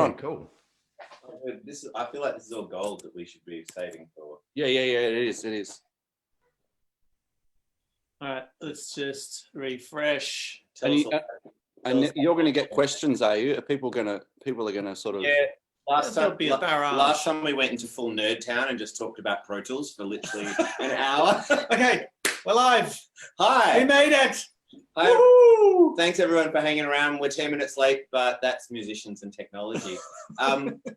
on? Cool. I feel like this is all gold that we should be saving for. Yeah. It is. All right, let's just refresh. And you're going to get questions, are you? People are going to sort of. Yeah. Last time we went into full nerd town and just talked about Pro Tools for literally an hour. Okay, we're live. Hi. We made it. Hi. Woo! Thanks everyone for hanging around. We're 10 minutes late, but that's musicians and technology.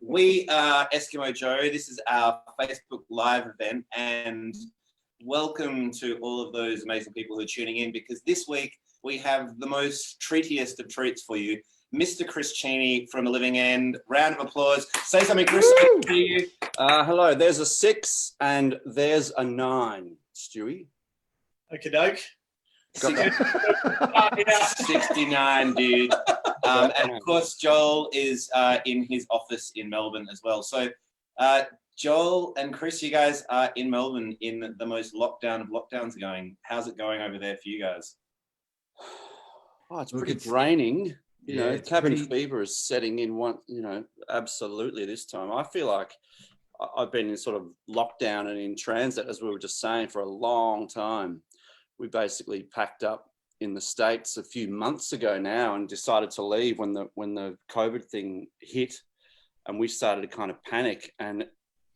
We are Eskimo Joe. This is our Facebook Live event, and welcome to all of those amazing people who are tuning in, because this week we have the most treatiest of treats for you. Mr. Chris Cheney from The Living End. Round of applause. Say something, Chris. Hello. There's a 6 and there's a 9, Stewie. Okie doke. 69, dude. And of course, Joel is in his office in Melbourne as well. So Joel and Chris, you guys are in Melbourne in the most lockdown of lockdowns going. How's it going over there for you guys? Oh, it's pretty draining. You know, cabin fever is setting in absolutely this time. I feel like I've been in sort of lockdown and in transit, as we were just saying, for a long time. We basically packed up in the States a few months ago now and decided to leave when the COVID thing hit, and we started to kind of panic. And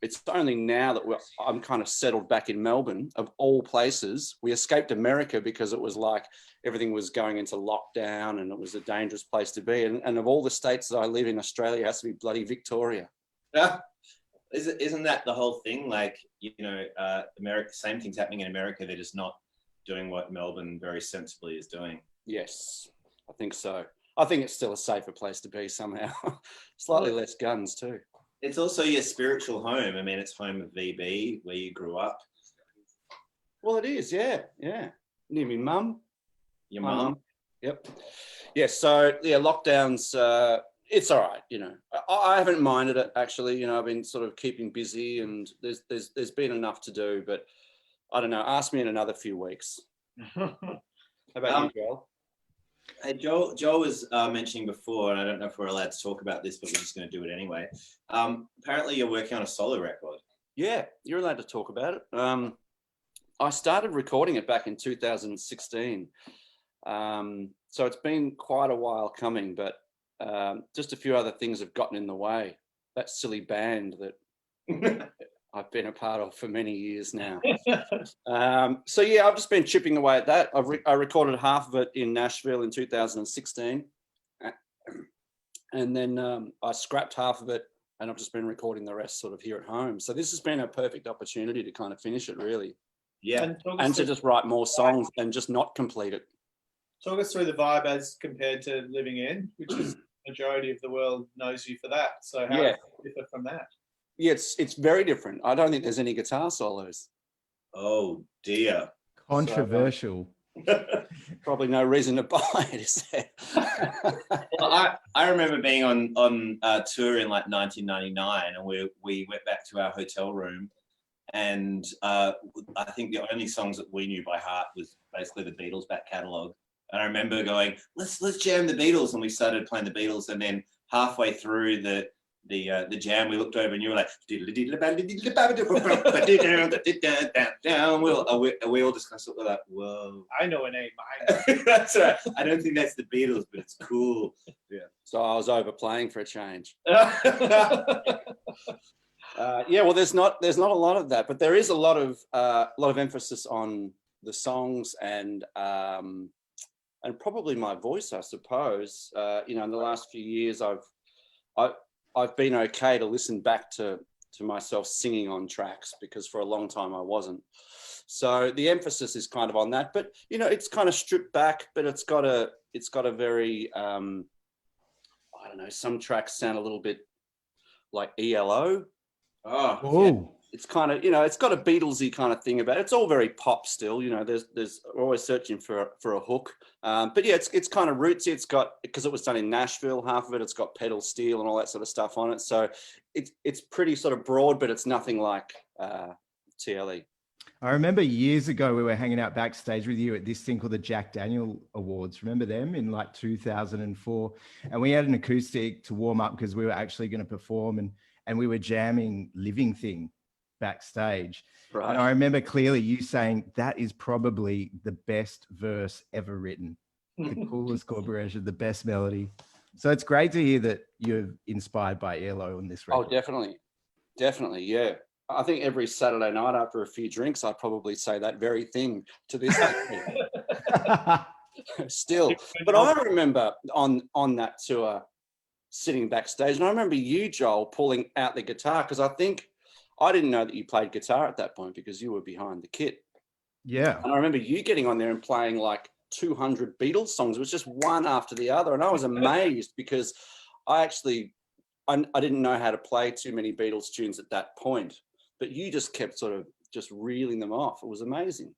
it's only now that I'm kind of settled back in Melbourne, of all places. We escaped America because it was like everything was going into lockdown and it was a dangerous place to be. And of all the states that I live in, Australia has to be bloody Victoria. Yeah. Isn't that the whole thing? Like, America, same thing's happening in America. They're just not doing what Melbourne very sensibly is doing. Yes, I think so. I think it's still a safer place to be somehow. Slightly less guns too. It's also your spiritual home. I mean, it's home of VB, where you grew up. Well, it is, yeah. Near my mum. Your mum? Yep. Yeah, so, lockdowns, it's all right, I haven't minded it, actually. I've been sort of keeping busy, and there's been enough to do, but I don't know. Ask me in another few weeks. How about you, Joel? Hey, Joel was mentioning before, and I don't know if we're allowed to talk about this, but we're just going to do it anyway. Apparently, you're working on a solo record. Yeah, you're allowed to talk about it. I started recording it back in 2016. So it's been quite a while coming, but just a few other things have gotten in the way. That silly band that I've been a part of for many years now. So yeah, I've just been chipping away at that. I recorded half of it in Nashville in 2016. And then I scrapped half of it, and I've just been recording the rest sort of here at home. So this has been a perfect opportunity to kind of finish it, really. Yeah. And to just write more songs and just not complete it. Talk us through the vibe as compared to Living In, which is the majority of the world knows you for that. So how does it differ from that? Yeah, it's very different. I don't think there's any guitar solos. Oh dear. Controversial. So, probably no reason to buy it, is there? Well, I remember being on tour in like 1999, and we went back to our hotel room, and I think the only songs that we knew by heart was basically the Beatles back catalogue. And I remember going, let's jam the Beatles, and we started playing the Beatles, and then halfway through the jam, we looked over and you were like, we all just kind of sort of like, whoa. I know an A minor. That's right. I don't think that's the Beatles, but it's cool. Yeah. So I was overplaying for a change. Well, there's not a lot of that, but there is a lot of emphasis on the songs and probably my voice, I suppose. In the last few years, I've been okay to listen back to myself singing on tracks, because for a long time I wasn't. So the emphasis is kind of on that, but it's kind of stripped back, but it's got a very I don't know, some tracks sound a little bit like ELO. Oh, yeah. It's kind of, it's got a Beatlesy kind of thing about it. It's all very pop still, there's we're always searching for a hook. But yeah, it's kind of rootsy. It's got, because it was done in Nashville, half of it, it's got pedal steel and all that sort of stuff on it. So it's pretty sort of broad, but it's nothing like TLE. I remember years ago we were hanging out backstage with you at this thing called the Jack Daniel Awards. Remember them in like 2004? And we had an acoustic to warm up because we were actually going to perform, and we were jamming Living Thing backstage. Right. And I remember clearly you saying that is probably the best verse ever written, the coolest chord progression, the best melody. So it's great to hear that you're inspired by ELO on this record. Oh, definitely. Definitely, yeah. I think every Saturday night after a few drinks, I'd probably say that very thing to this day. Still. But I remember on that tour sitting backstage, and I remember you, Joel, pulling out the guitar, because I didn't know that you played guitar at that point because you were behind the kit. Yeah. And I remember you getting on there and playing like 200 Beatles songs. It was just one after the other. And I was amazed because I didn't know how to play too many Beatles tunes at that point, but you just kept sort of just reeling them off. It was amazing.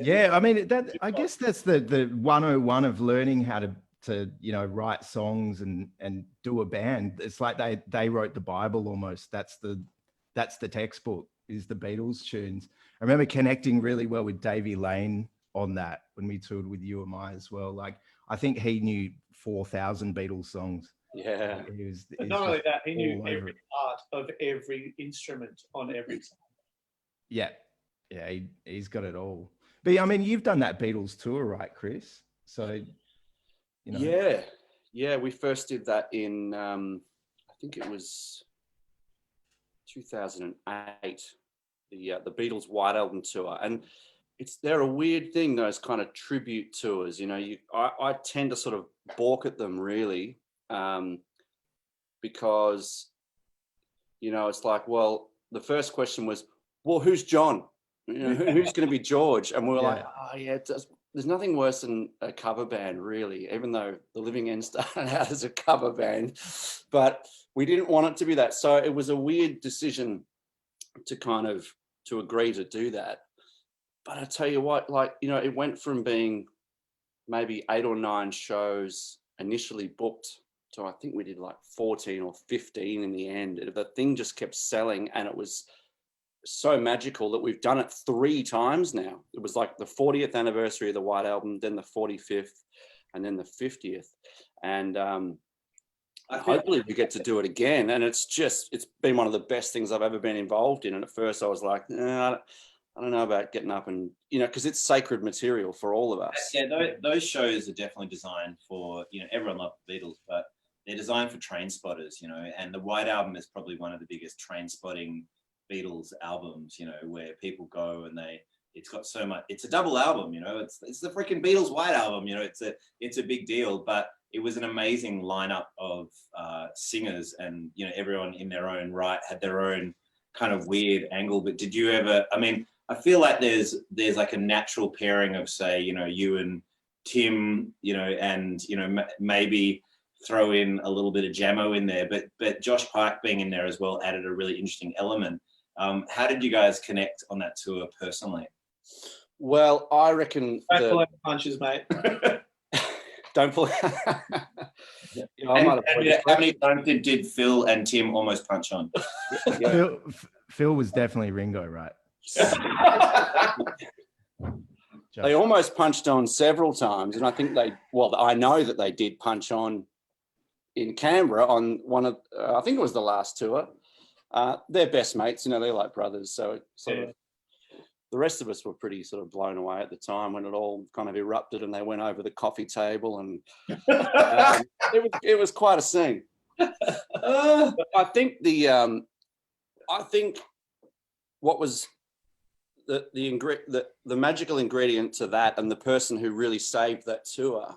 Yeah, I mean, I guess that's the 101 of learning how to write songs and do a band. It's like they wrote the Bible almost. That's the textbook, is the Beatles tunes. I remember connecting really well with Davey Lane on that when we toured with You and I as well. Like, I think he knew 4,000 Beatles songs. Yeah. But not only that, he knew every part of every instrument on every song. Yeah, he's got it all. But I mean, you've done that Beatles tour, right, Chris? So, Yeah. We first did that in, I think it was 2008, the Beatles White Album tour, and they're a weird thing, those kind of tribute tours. I tend to sort of balk at them really, because it's like, well, the first question was, well, who's John? Who's going to be George? And we were like, oh yeah, there's nothing worse than a cover band, really, even though the Living End started out as a cover band, but we didn't want it to be that. So it was a weird decision to agree to do that. But I tell you what, it went from being maybe 8 or 9 shows initially booked to, I think we did like 14 or 15 in the end. The thing just kept selling, and it was so magical that we've done it 3 times now. It was like the 40th anniversary of the White Album, then the 45th, and then the 50th. And hopefully we get to do it again. And it's been one of the best things I've ever been involved in. And at first I was like, I don't know about getting up and, because it's sacred material for all of us. Yeah, those shows are definitely designed for, everyone loved the Beatles, but they're designed for train spotters, and the White Album is probably one of the biggest train spotting Beatles albums, where people go and it's got so much, it's a double album, it's the freaking Beatles White Album, it's a big deal, but it was an amazing lineup of singers, and, everyone in their own right had their own kind of weird angle. But did you ever, I feel like there's like a natural pairing of, say, you and Tim, and, maybe throw in a little bit of Jamo in there, but Josh Pike being in there as well added a really interesting element. How did you guys connect on that tour personally? Well, I reckon don't pull out punches, mate. Don't pull. How many times did Phil and Tim almost punch on? Phil was definitely Ringo, right? They almost punched on several times, and I think I know that they did punch on in Canberra on one of, I think it was the last tour. They're best mates, they're like brothers. So the rest of us were pretty sort of blown away at the time when it all kind of erupted and they went over the coffee table, and it was quite a scene. But I think what was the magical ingredient to that, and the person who really saved that tour,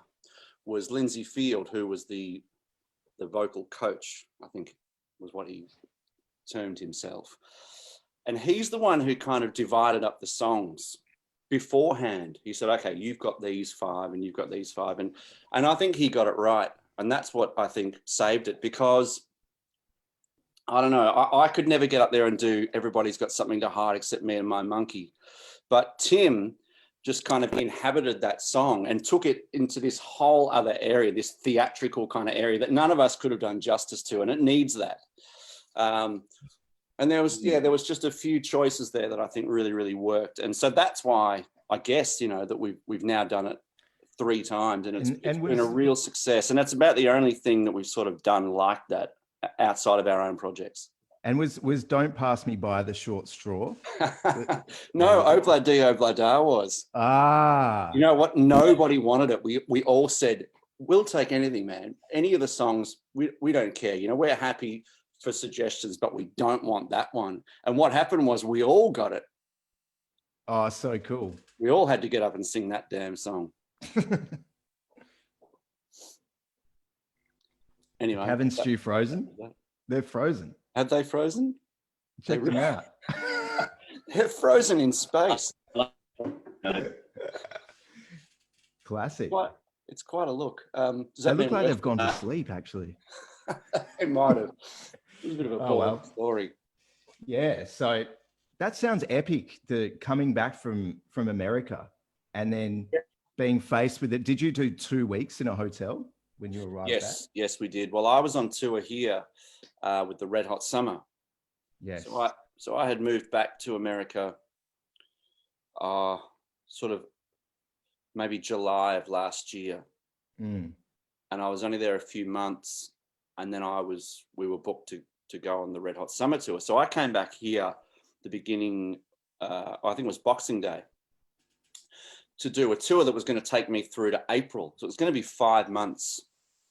was Lindsay Field, who was the vocal coach, I think was what he termed himself. And he's the one who kind of divided up the songs beforehand. He said, okay, you've got these 5 and you've got these 5. And I think he got it right. And that's what I think saved it, because I don't know, I could never get up there and do Everybody's Got Something to Hide Except Me and My Monkey. But Tim just kind of inhabited that song and took it into this whole other area, this theatrical kind of area that none of us could have done justice to. And it needs that. And there was just a few choices there that I think really, really worked. And so that's why I guess, that we've now done it 3 times, and it's been a real success. And that's about the only thing that we've sort of done like that outside of our own projects. And was Don't Pass Me By the short straw? No, Obla Di Obla Da was. You know what? Nobody wanted it. We all said, we'll take anything, man. Any of the songs, we don't care. We're happy for suggestions, but we don't want that one. And what happened was we all got it. Oh, so cool. We all had to get up and sing that damn song. Anyway. Haven't Stu frozen? They're frozen. Have they frozen? Check them out. They're frozen in space. Classic. It's quite a look. Does that look like they've gone to sleep, actually? It might have. It's a bit of a boring story. Yeah, so that sounds epic, the coming back from America and then being faced with it. Did you do 2 weeks in a hotel when you arrived back? Yes, we did. Well, I was on tour here with the Red Hot Summer. Yes. So I had moved back to America sort of maybe July of last year. And I was only there a few months, and then we were booked to go on the Red Hot Summer tour. So I came back here the beginning, I think it was Boxing Day, to do a tour that was going to take me through to April. So it was going to be 5 months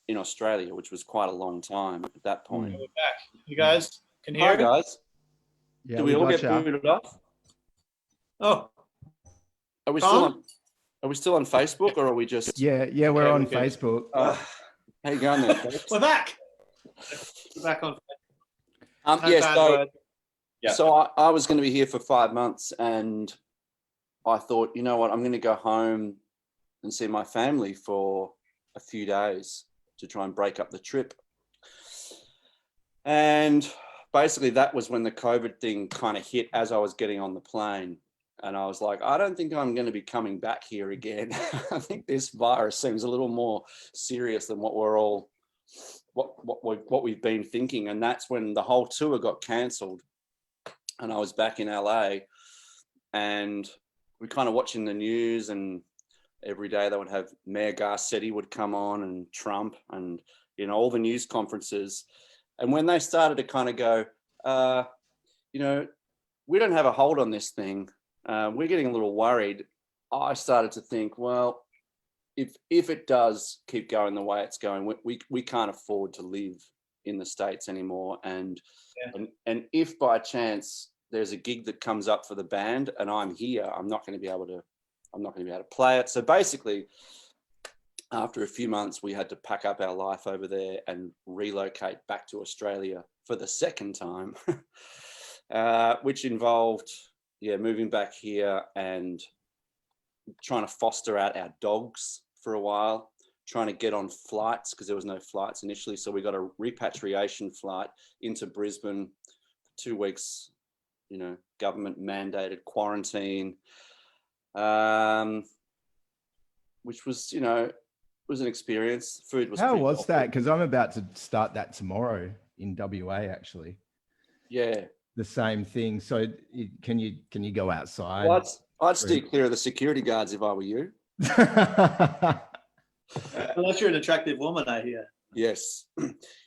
in Australia, which was quite a long time at that point. We're back. You guys can hear? Hi, guys. Yeah, do we all get booted off? Oh, are we still on Facebook, or are we just? Yeah, we're on Facebook. How you going there, folks? We're back. We're back on. So I was going to be here for 5 months, and I thought, you know what, I'm going to go home and see my family for a few days to try and break up the trip. And basically that was when the COVID thing kind of hit as I was getting on the plane. And I was like, I don't think I'm going to be coming back here again. I think this virus seems a little more serious than what we've been thinking. And that's when the whole tour got cancelled. And I was back in LA, and we're kind of watching the news, and every day they would have Mayor Garcetti would come on, and Trump, and, all the news conferences. And when they started to kind of go, we don't have a hold on this thing, we're getting a little worried, I started to think, well, if it does keep going the way it's going, we can't afford to live in the States anymore. And if by chance there's a gig that comes up for the band and I'm here, I'm not going to be able to play it. So basically, after a few months, we had to pack up our life over there and relocate back to Australia for the second time, which involved, moving back here and trying to foster out our dogs for a while, trying to get on flights because there was no flights initially. So we got a repatriation flight into Brisbane for 2 weeks, government mandated quarantine, which was, was an experience. Food was. How was that? Because I'm about to start that tomorrow in WA, actually. Yeah. The same thing. So can you go outside? Well, I'd steer clear of the security guards if I were you. Unless you're an attractive woman, I hear. Yes.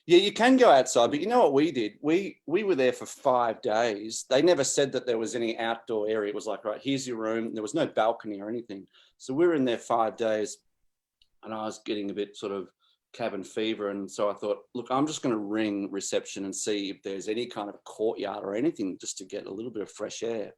Yeah, you can go outside, but you know what we did? We were there for 5 days. They never said that there was any outdoor area. It was like, right, here's your room. There was no balcony or anything. So we were in there 5 days, and I was getting a bit sort of cabin fever. And so I thought, look, I'm just going to ring reception and see if there's any kind of courtyard or anything just to get a little bit of fresh air.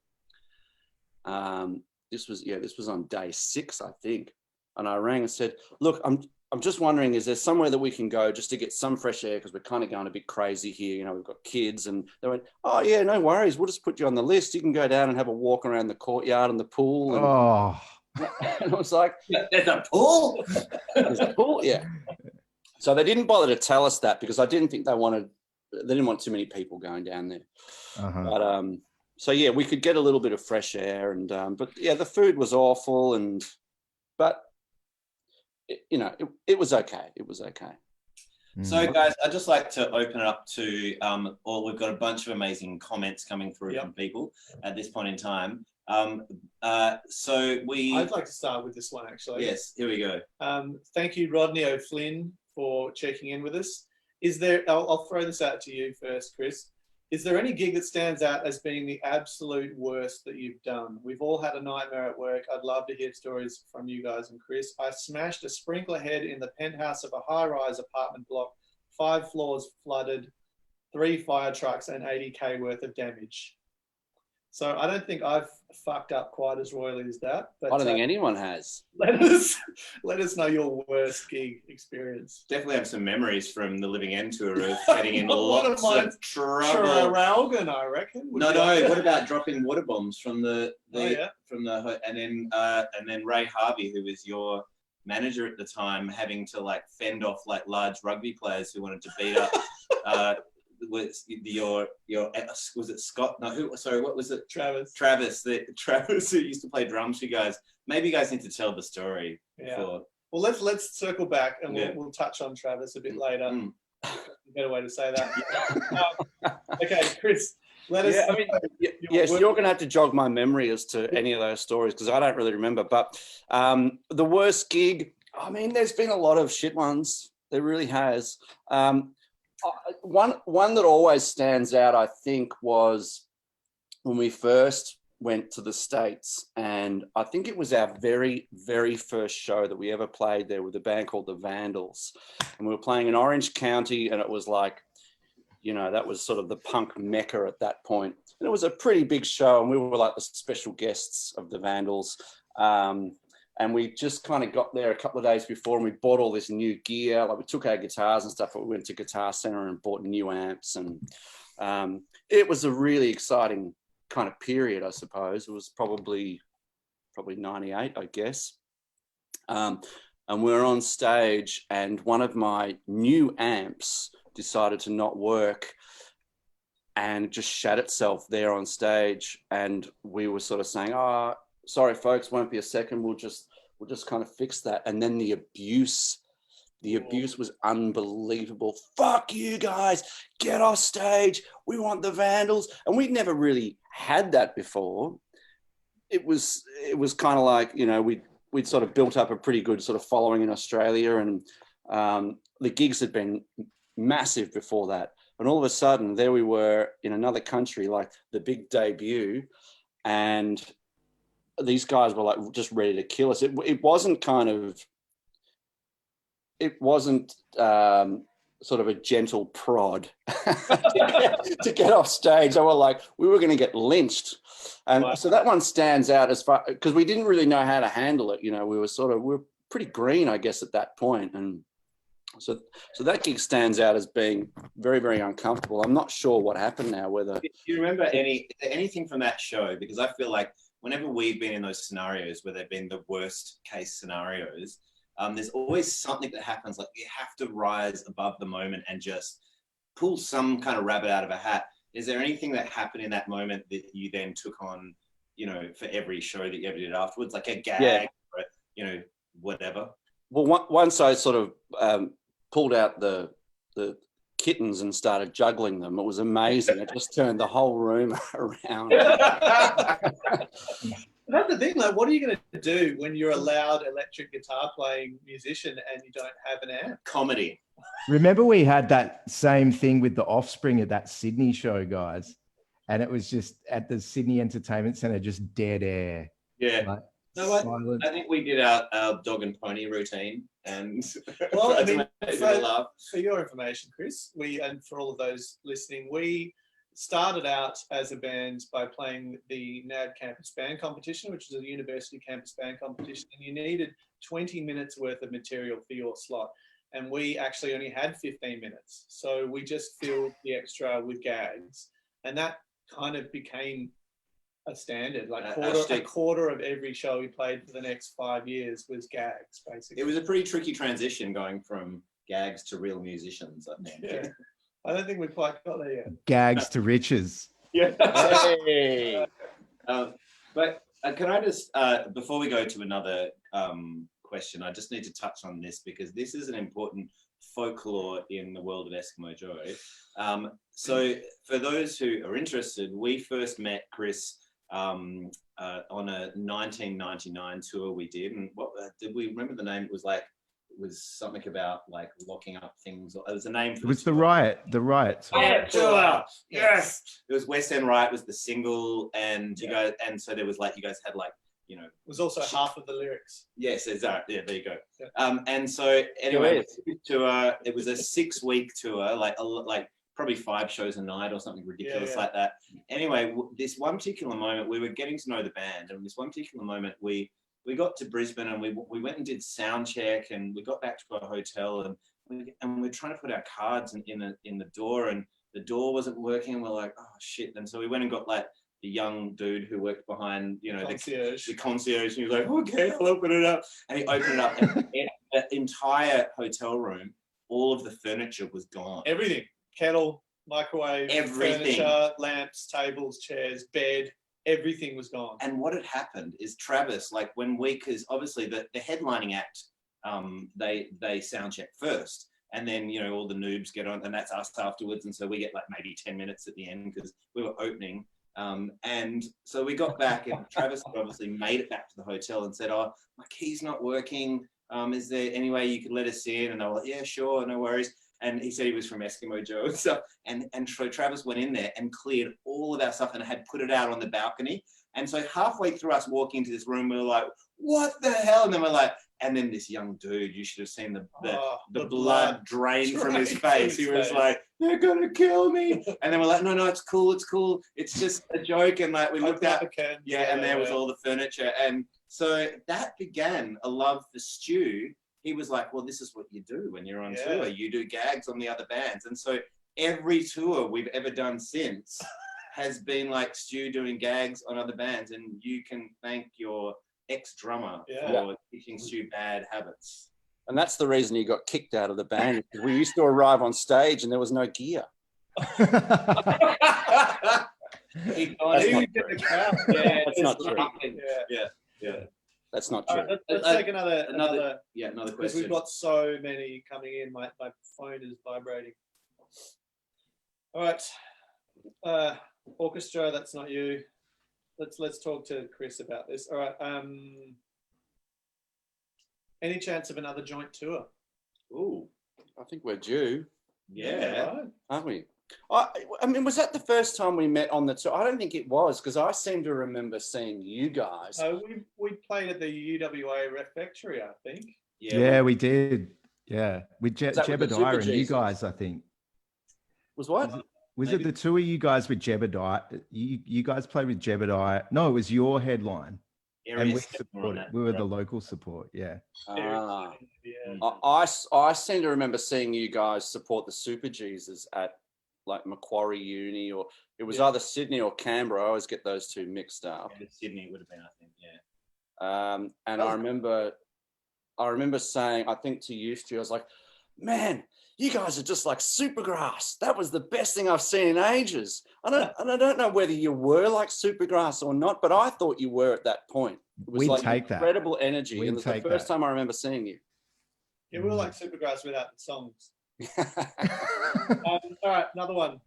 This was on day 6, I think. And I rang and said, look, I'm just wondering, is there somewhere that we can go just to get some fresh air? Because we're kind of going a bit crazy here. We've got kids. And they went, oh, yeah, no worries. We'll just put you on the list. You can go down and have a walk around the courtyard and the pool. And, and I was like, there's a pool? There's a pool, yeah. So they didn't bother to tell us that because I didn't think they didn't want too many people going down there. Uh-huh. But so yeah, we could get a little bit of fresh air, and but yeah, the food was awful, but it was okay. It was okay. So, guys, I'd just like to open it up to we've got a bunch of amazing comments coming through from people at this point in time. I'd like to start with this one, actually. Yes, here we go. Thank you, Rodney O'Flynn, for checking in with us. I'll throw this out to you first, Chris. Is there any gig that stands out as being the absolute worst that you've done? We've all had a nightmare at work. I'd love to hear stories from you guys and Chris. I smashed a sprinkler head in the penthouse of a high-rise apartment block, 5 floors flooded, 3 fire trucks, and 80K worth of damage. So I don't think I've fucked up quite as royally as that. But I don't think anyone has. Let us know your worst gig experience. Definitely have some memories from the Living End tour of getting in lots of trouble. Traralgon, I reckon. No. What about dropping water bombs from and then Ray Harvey, who was your manager at the time, having to like fend off like large rugby players who wanted to beat up. Was it Scott? No, who? Sorry, what was it? Travis. Travis who used to play drums for you guys. Maybe you guys need to tell the story. Yeah. Well, let's circle back and we'll touch on Travis a bit later. A better way to say that. Okay, Chris. Let us. Yes, you're going to have to jog my memory as to any of those stories because I don't really remember. But the worst gig. I mean, there's been a lot of shit ones. There really has. One that always stands out, I think, was when we first went to the States, and I think it was our very, very first show that we ever played there with a band called the Vandals, and we were playing in Orange County, and it was like, that was sort of the punk mecca at that point, and it was a pretty big show, and we were like the special guests of the Vandals. And we just kind of got there a couple of days before and we bought all this new gear. Like we took our guitars and stuff, but we went to Guitar Center and bought new amps. And it was a really exciting kind of period, I suppose. It was probably 98, I guess. And we were on stage and one of my new amps decided to not work and it just shat itself there on stage. And we were sort of saying, sorry, folks, won't be a second. We'll just kind of fix that. And then the abuse was unbelievable. Fuck you guys, get off stage. We want the Vandals. And we'd never really had that before. It was kind of like, we'd sort of built up a pretty good sort of following in Australia. And the gigs had been massive before that. And all of a sudden there we were in another country, like the big debut. And these guys were like just ready to kill us. It wasn't sort of a gentle prod to get off stage. They were like, we were going to get lynched. And so that one stands out as far because we didn't really know how to handle it. We were pretty green, I guess, at that point. And so that gig stands out as being very, very uncomfortable. I'm not sure what happened now, whether. Do you remember anything from that show? Because I feel like whenever we've been in those scenarios where they've been the worst case scenarios, there's always something that happens. Like you have to rise above the moment and just pull some kind of rabbit out of a hat. Is there anything that happened in that moment that you then took on, for every show that you ever did afterwards, like a gag or, whatever? Well, once I sort of pulled out the kittens and started juggling them, it was amazing. It just turned the whole room around. That's the thing, like, what are you going to do when you're a loud electric guitar playing musician and you don't have an amp? Comedy. Remember we had that same thing with the Offspring at that Sydney show, guys, and it was just at the Sydney Entertainment Centre, just dead air. Yeah. Like, no, I think we did our dog and pony routine, and well, I mean, for your information, Chris, and for all of those listening, we started out as a band by playing the NAB Campus Band Competition, which is a university campus band competition, and you needed 20 minutes worth of material for your slot. And we actually only had 15 minutes. So we just filled the extra with gags. And that kind of became a standard. Like a quarter of every show we played for the next 5 years was gags, basically. It was a pretty tricky transition going from gags to real musicians, I think. Yeah. I don't think we've quite got there yet. Gags to riches. Yeah. Hey. But can I just, before we go to another question, I just need to touch on this because this is an important folklore in the world of Eskimo Joe. So for those who are interested, we first met Chris on a 1999 tour we did. And what did we remember the name? It was something about like locking up things. It was a name for It was the Riot tour. Yes. It was West End Riot was the single, and you guys, and so there was like, you guys had like, you know, It was also half of the lyrics. yes, exactly. Yeah, there you go. Yeah. And so anyway, tour. It was a 6-week tour, like probably 5 shows a night or something ridiculous like that. Anyway, this one particular moment, we were getting to know the band, and this one particular moment, we got to Brisbane and we went and did sound check, and we got back to our hotel, and we're trying to put our cards in the door, and the door wasn't working, and we're like, oh shit. And so we went and got like the young dude who worked behind, you know, the concierge, and he was like, okay, I'll open it up. And he opened it up, and the entire hotel room, all of the furniture was gone. Everything. Kettle, microwave, everything, furniture, lamps, tables, chairs, bed, everything was gone. And what had happened is Travis, like when because obviously the headlining act, they sound check first, and then, you know, all the noobs get on, and that's us afterwards, and so we get like maybe 10 minutes at the end because we were opening. And so we got back, and Travis had obviously made it back to the hotel and said, oh, my key's not working. Is there any way you could let us in? And they were like, yeah, sure, no worries. And he said he was from Eskimo Joe and stuff. And so Travis went in there and cleared all of our stuff and had put it out on the balcony. And so halfway through us walking into this room, we were like, what the hell? And then we're like, and then this young dude, you should have seen the blood drain from his face. He was like, they're going to kill me. And then we're like, no, it's cool. It's just a joke. And like, we looked at, and there was all the furniture. And so that began a love for Stu. He was like, well, this is what you do when you're on tour. You do gags on the other bands. And so every tour we've ever done since has been like Stu doing gags on other bands. And you can thank your ex-drummer for teaching Stu bad habits. And that's the reason he got kicked out of the band. We used to arrive on stage and there was no gear. That's not true. Yeah. That's not true. Right, let's take another question. Because we've got so many coming in. My phone is vibrating. All right, orchestra. That's not you. Let's talk to Chris about this. All right. Any chance of another joint tour? Ooh, I think we're due. Yeah, right. Aren't we? I mean, was that the first time we met on the tour? I don't think it was, because I seem to remember seeing you guys. We played at the UWA Refectory, I think. Yeah, we did. Yeah, with Jebediah and you guys, I think. Was what? Was it the tour you guys with Jebediah? You guys played with Jebediah. No, it was your headline. And we supported. We were the local support. Yeah. I seem to remember seeing you guys support the Super Jesus at like Macquarie Uni, or it was either Sydney or Canberra. I always get those two mixed up. Yeah, Sydney would have been, I think. Yeah. And I remember saying, I think to you, Stu, I was like, man, you guys are just like Supergrass. That was the best thing I've seen in ages. And I don't know whether you were like Supergrass or not, but I thought you were at that point. It was like incredible energy. And it was the first time I remember seeing you. Yeah, we were like Supergrass without the songs. All right, another one.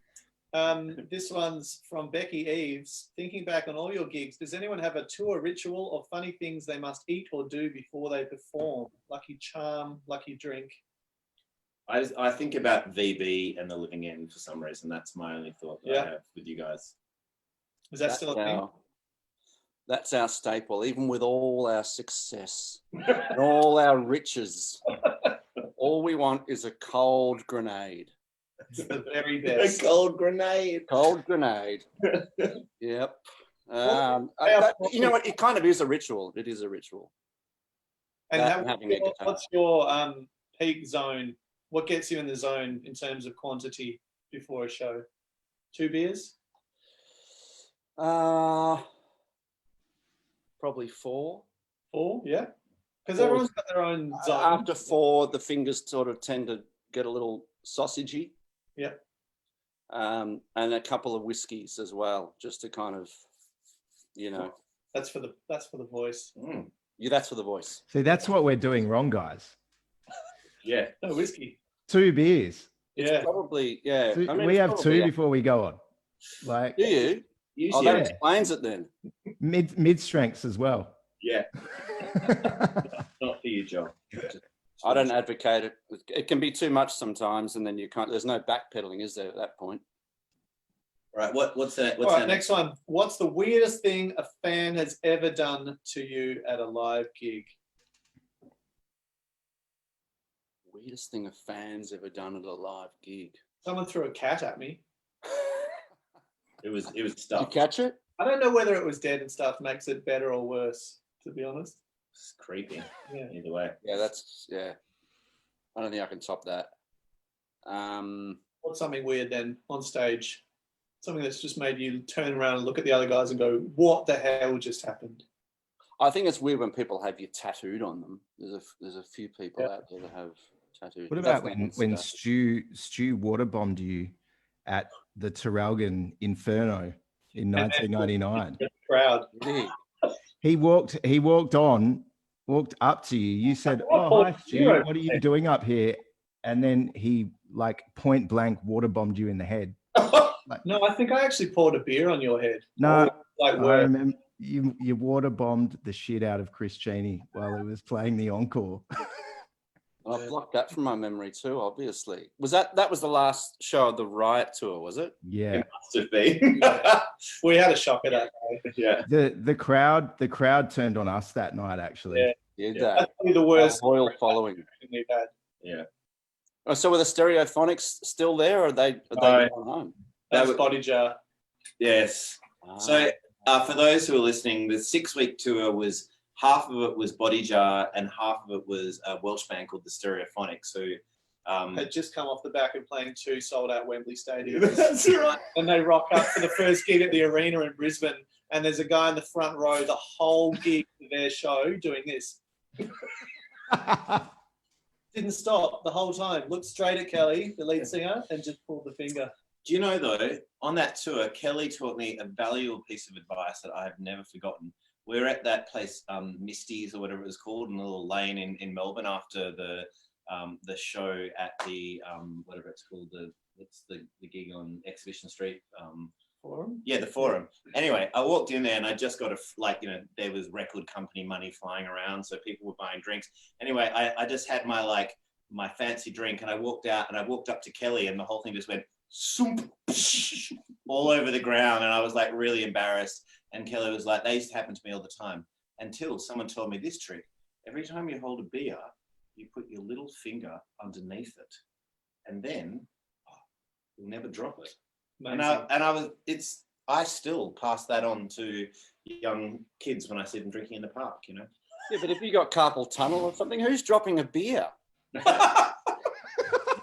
This one's from Becky Eves. Thinking back on all your gigs, does anyone have a tour ritual or funny things they must eat or do before they perform? Lucky charm, lucky drink. I think about VB and the Living End for some reason. That's my only thought that I have with you guys. Is that still a thing? That's our staple, even with all our success and all our riches. All we want is a cold grenade. It's the very best. A cold grenade. Cold grenade. Yep. You know what? It kind of is a ritual. It is a ritual. And what's your peak zone? What gets you in the zone in terms of quantity before a show? 2 beers? Probably 4. 4, yeah. Because everyone's got their own zone. After 4, the fingers sort of tend to get a little sausagey. Yeah. And a couple of whiskeys as well, just to kind of, you know. That's for the voice. Yeah, that's for the voice. See, that's what we're doing wrong, guys. Yeah. No whiskey. 2 beers. Yeah. Probably, yeah. Two- I mean, we it's have probably- 2 before we go on. Like Do you? Usually, That yeah. explains it then. mid strengths as well. yeah, not for you, John. I don't advocate it. It can be too much sometimes, and then you can't. There's no backpedaling, is there, at that point? Right, what's that? All What's right, that next one. What's the weirdest thing a fan has ever done to you at a live gig? Weirdest thing a fan's ever done at a live gig. Someone threw a cat at me. It was Did you stuff. catch it? I don't know whether it was dead and stuff makes it better or worse, to be honest. It's creepy. Yeah. Either way. Yeah. I don't think I can top that. What's something weird then on stage? Something that's just made you turn around and look at the other guys and go, what the hell just happened? I think it's weird when people have you tattooed on them. There's a few people out there that have tattooed. What about when Stu waterbombed you at the Traralgon Inferno in 1999? Crowd. He walked up to you. You said, "Oh, hi, Stu. What are you doing up here?" And then he like point blank waterbombed you in the head. No, I think I actually poured a beer on your head. No, Like I where? remember you water bombed the shit out of Chris Cheney while he was playing the encore. I blocked that from my memory too. Obviously, that was the last show of the Riot tour, was it? Yeah, It must have been. We had a shock at that. Yeah. the crowd turned on us that night. Actually, Yeah. Did Yeah. that? That's probably the worst Loyal following. we've had. Yeah. Oh, so were the Stereophonics still there, or are they No. gone home? That's was- body jar. Yes. So for those who are listening, the 6-week tour was half of it was Body Jar and half of it was a Welsh band called the Stereophonics. So Had just come off the back of playing 2 sold-out Wembley Stadium. that's right. And they rock up for the first gig at the arena in Brisbane, and there's a guy in the front row the whole gig of their show doing this. Didn't stop the whole time. Looked straight at Kelly, the lead singer, and just pulled the finger. Do you know though, on that tour, Kelly taught me a valuable piece of advice that I have never forgotten. We were at that place, Misty's or whatever it was called, in a little lane in Melbourne after the show at the whatever it's called, the gig on Exhibition Street. Forum? Yeah, the Forum. Anyway, I walked in there and I just got there was record company money flying around, so people were buying drinks. Anyway, I just had my fancy drink and I walked out and I walked up to Kelly and the whole thing just went soomp, psh, all over the ground, and I was like really embarrassed. And Kelly was like, "They used to happen to me all the time." Until someone told me this trick: every time you hold a beer, you put your little finger underneath it, and then you'll never drop it. I still pass that on to young kids when I see them drinking in the park, you know. Yeah, but if you got carpal tunnel or something, who's dropping a beer?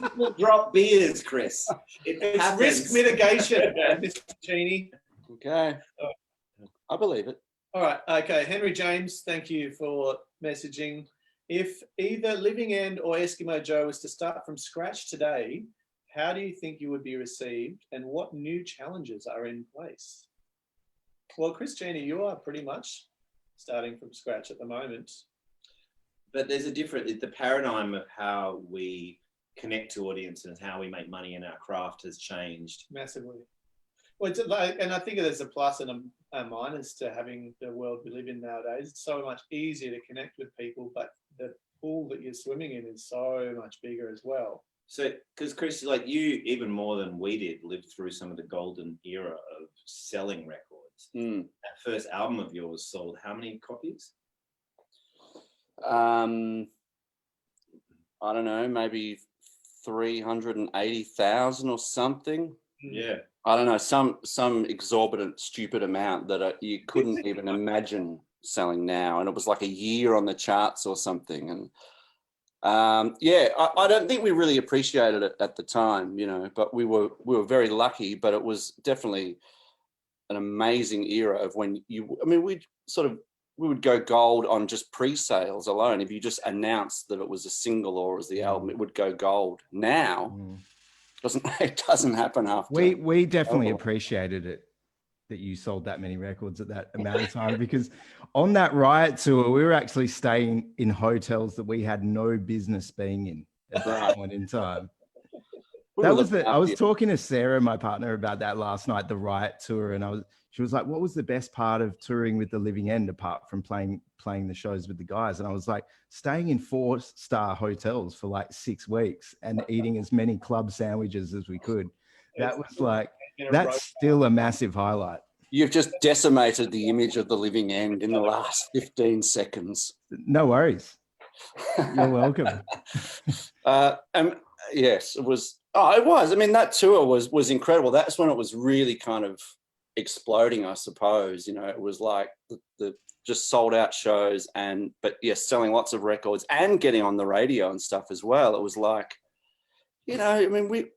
People drop beers, Chris. It's happens. risk mitigation, Mr. Cheney. Okay, I believe it. All right. Okay. Henry James, thank you for messaging. If either Living End or Eskimo Joe was to start from scratch today, how do you think you would be received, and what new challenges are in place? Well, Chris Cheney, you are pretty much starting from scratch at the moment. But there's the paradigm of how we connect to audiences, how we make money in our craft has changed Massively. Well, and I think there's a plus and a minus to having the world we live in nowadays. It's so much easier to connect with people, but the pool that you're swimming in is so much bigger as well. So, because Chris, like you, even more than we did, lived through some of the golden era of selling records. That first album of yours sold how many copies? I don't know, maybe 380,000 or something. Yeah. I don't know, some exorbitant, stupid amount that you couldn't even imagine selling now, and it was like a year on the charts or something. And I don't think we really appreciated it at the time, you know. But we were very lucky. But it was definitely an amazing era of when we would go gold on just pre-sales alone. If you just announced that it was a single or it was the album, it would go gold. Now. It doesn't happen after. We definitely appreciated it that you sold that many records at that amount of time, because on that Riot tour, we were actually staying in hotels that we had no business being in at that point in time. That was I was talking to Sarah, my partner, about that last night, the Riot tour, and she was like, "What was the best part of touring with the Living End apart from playing the shows with the guys?" And I was like, "Staying in 4-star hotels for like 6 weeks and eating as many club sandwiches as we could." That was like, that's still a massive highlight. You've just decimated the image of the Living End in the last 15 seconds. No worries. You're welcome. Yes, it was. Oh, it was. I mean, that tour was incredible. That's when it was really kind of exploding, I suppose. You know, it was like the just sold out shows, but yes, selling lots of records and getting on the radio and stuff as well. It was like, you know, I mean,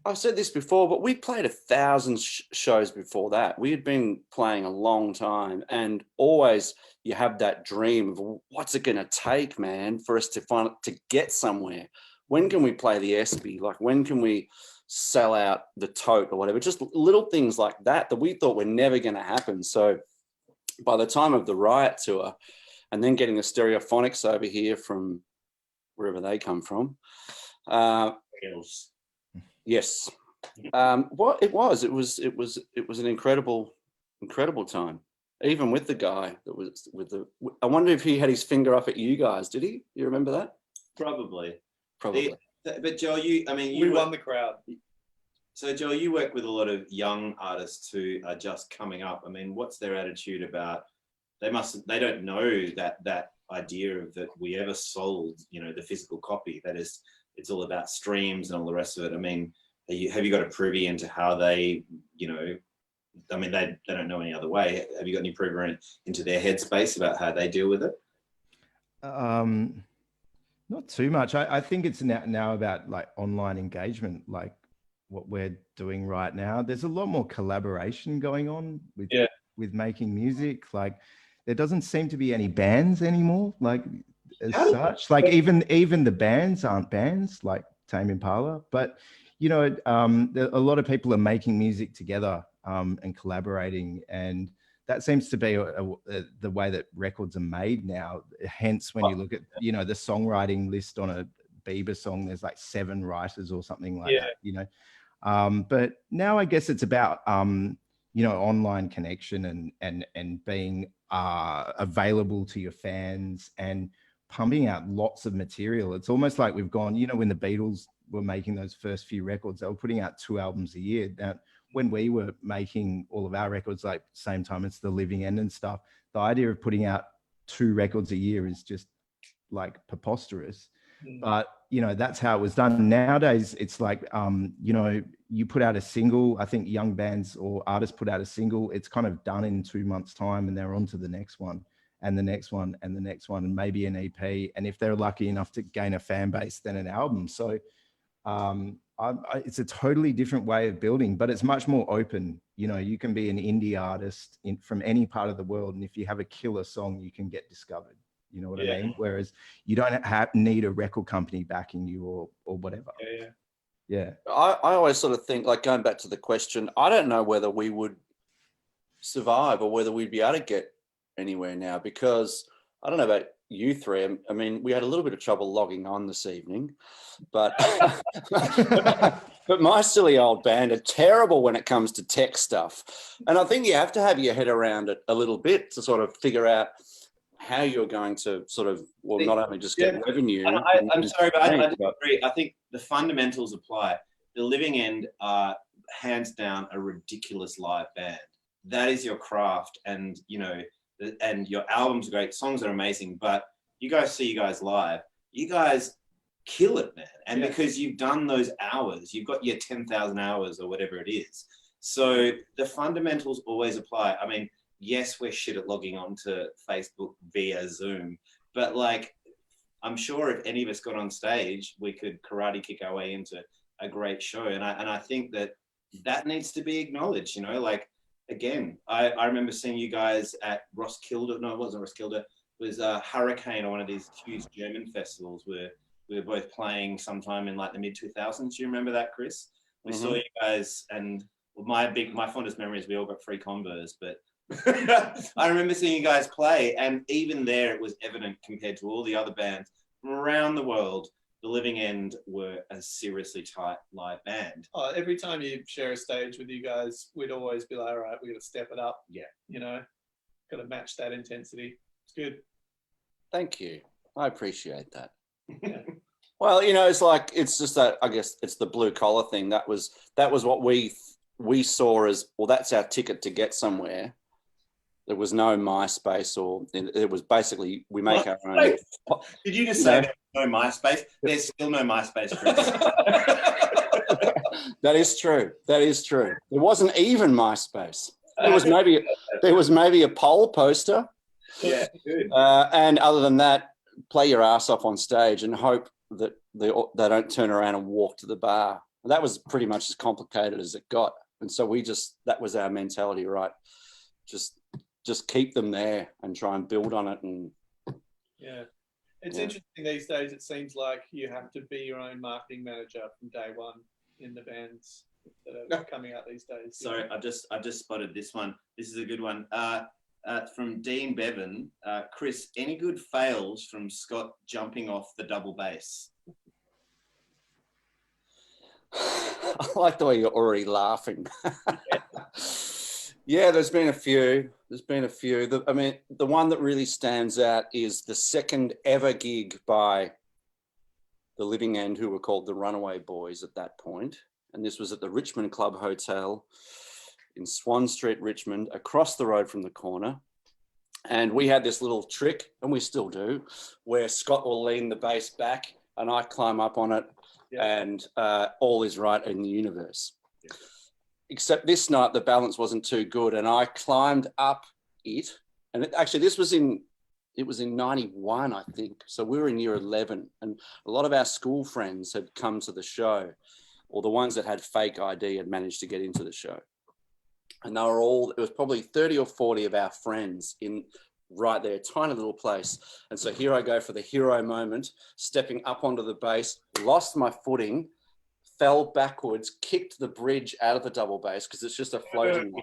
I've said this before, but we played 1,000 shows before that. We had been playing a long time, and always you have that dream of what's it going to take, man, for us to get somewhere. When can we play the Espy? Like, when can we sell out the Tote or whatever? Just little things like that we thought were never going to happen. So by the time of the Riot tour, and then getting the Stereophonics over here from wherever they come from, yes. Well, it was an incredible time, even with the guy that was I wonder if he had his finger up at you guys. Did he? You remember that? Probably. But Joel, you won the crowd. So Joel, you work with a lot of young artists who are just coming up. I mean, what's their attitude about? They don't know that idea of that we ever sold, you know, the physical copy. That is, it's all about streams and all the rest of it. I mean, have you got a privy into how they, you know, I mean, they don't know any other way. Have you got any privy into their headspace about how they deal with it? Not too much. I think it's now about like online engagement, like what we're doing right now. There's a lot more collaboration going on with making music. Like, there doesn't seem to be any bands anymore, like as such. Like even the bands aren't bands, like Tame Impala. But you know, a lot of people are making music together and collaborating, and that seems to be the way that records are made now. Hence, when you look at, you know, the songwriting list on a Bieber song, there's like 7 writers or something like that, you know. But now I guess it's about, you know, online connection and being available to your fans and pumping out lots of material. It's almost like we've gone, you know, when the Beatles were making those first few records, they were putting out 2 albums a year. Now, when we were making all of our records, like same time as the Living End and stuff, the idea of putting out 2 records a year is just like preposterous. But, you know, that's how it was done. Nowadays, it's like, you know, you put out a single. I think young bands or artists put out a single. It's kind of done in 2 months' time, and they're on to the next one and the next one and the next one, and maybe an EP. And if they're lucky enough to gain a fan base, then an album. So it's a totally different way of building, but it's much more open. You know, you can be an indie artist from any part of the world, and if you have a killer song, you can get discovered. You know what I mean? Whereas you don't need a record company backing you or whatever. Yeah. I always sort of think, like, going back to the question, I don't know whether we would survive or whether we'd be able to get anywhere now, because I don't know about you three. I mean, we had a little bit of trouble logging on this evening, but but my silly old band are terrible when it comes to tech stuff. And I think you have to have your head around it a little bit to sort of figure out how you're going to sort of, well, not only just get revenue. I'm sorry, but I disagree. I think the fundamentals apply. The Living End are hands down a ridiculous live band. That is your craft, and you know, and your albums are great, songs are amazing. But you guys live, you guys kill it, man. And because you've done those hours, you've got your 10,000 hours or whatever it is. So the fundamentals always apply. I mean, yes, we're shit at logging on to Facebook via Zoom, but like, I'm sure if any of us got on stage, we could karate kick our way into a great show. And I think that needs to be acknowledged, you know, like, again, I remember seeing you guys at Roskilde. No, it wasn't Roskilde. It was Hurricane, or one of these huge German festivals where we were both playing sometime in like the mid-2000s. Do you remember that, Chris? We saw you guys, and my fondest memory is we all got free combos, but I remember seeing you guys play, and even there it was evident compared to all the other bands from around the world, the Living End were a seriously tight live band. Oh, every time you share a stage with you guys, we'd always be like, all right, we got to step it up. Yeah. You know, got to match that intensity. It's good. Thank you. I appreciate that. Yeah. Well, it's just that, I guess it's the blue collar thing. That was what we saw as, well, that's our ticket to get somewhere. There was no MySpace, or it was basically, we make our own. Did you just say no MySpace? There's still no MySpace, Chris. That is true. That is true. There wasn't even MySpace. There was maybe a poll poster. Yeah, good. And other than that, play your ass off on stage and hope that they don't turn around and walk to the bar. That was pretty much as complicated as it got. And so that was our mentality, right? Just keep them there and try and build on it. And yeah, it's interesting these days. It seems like you have to be your own marketing manager from day one in the bands that are coming out these days. So I just spotted this one. This is a good one. From Dean Bevan. Chris, any good fails from Scott jumping off the double bass? I like the way you're already laughing. Yeah, there's been a few. The one that really stands out is the second ever gig by the Living End, who were called the Runaway Boys at that point. And this was at the Richmond Club Hotel in Swan Street, Richmond, across the road from the corner. And we had this little trick, and we still do, where Scott will lean the bass back and I climb up on it, and all is right in the universe. Yeah. Except this night, the balance wasn't too good, and I climbed up it. And this was in 91, I think. So we were in year 11, and a lot of our school friends had come to the show, or the ones that had fake ID had managed to get into the show. And they were it was probably 30 or 40 of our friends in right there, tiny little place. And so here I go for the hero moment, stepping up onto the bass, lost my footing, fell backwards, kicked the bridge out of the double bass because it's just a floating one.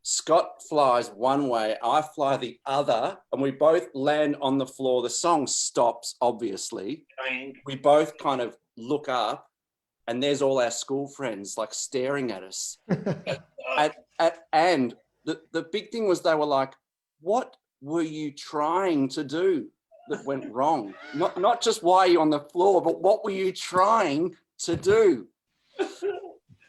Scott flies one way, I fly the other, and we both land on the floor. The song stops, obviously. We both kind of look up, and there's all our school friends like staring at us. And the big thing was they were like, what were you trying to do that went wrong? Not just why are you on the floor, but what were you trying to do?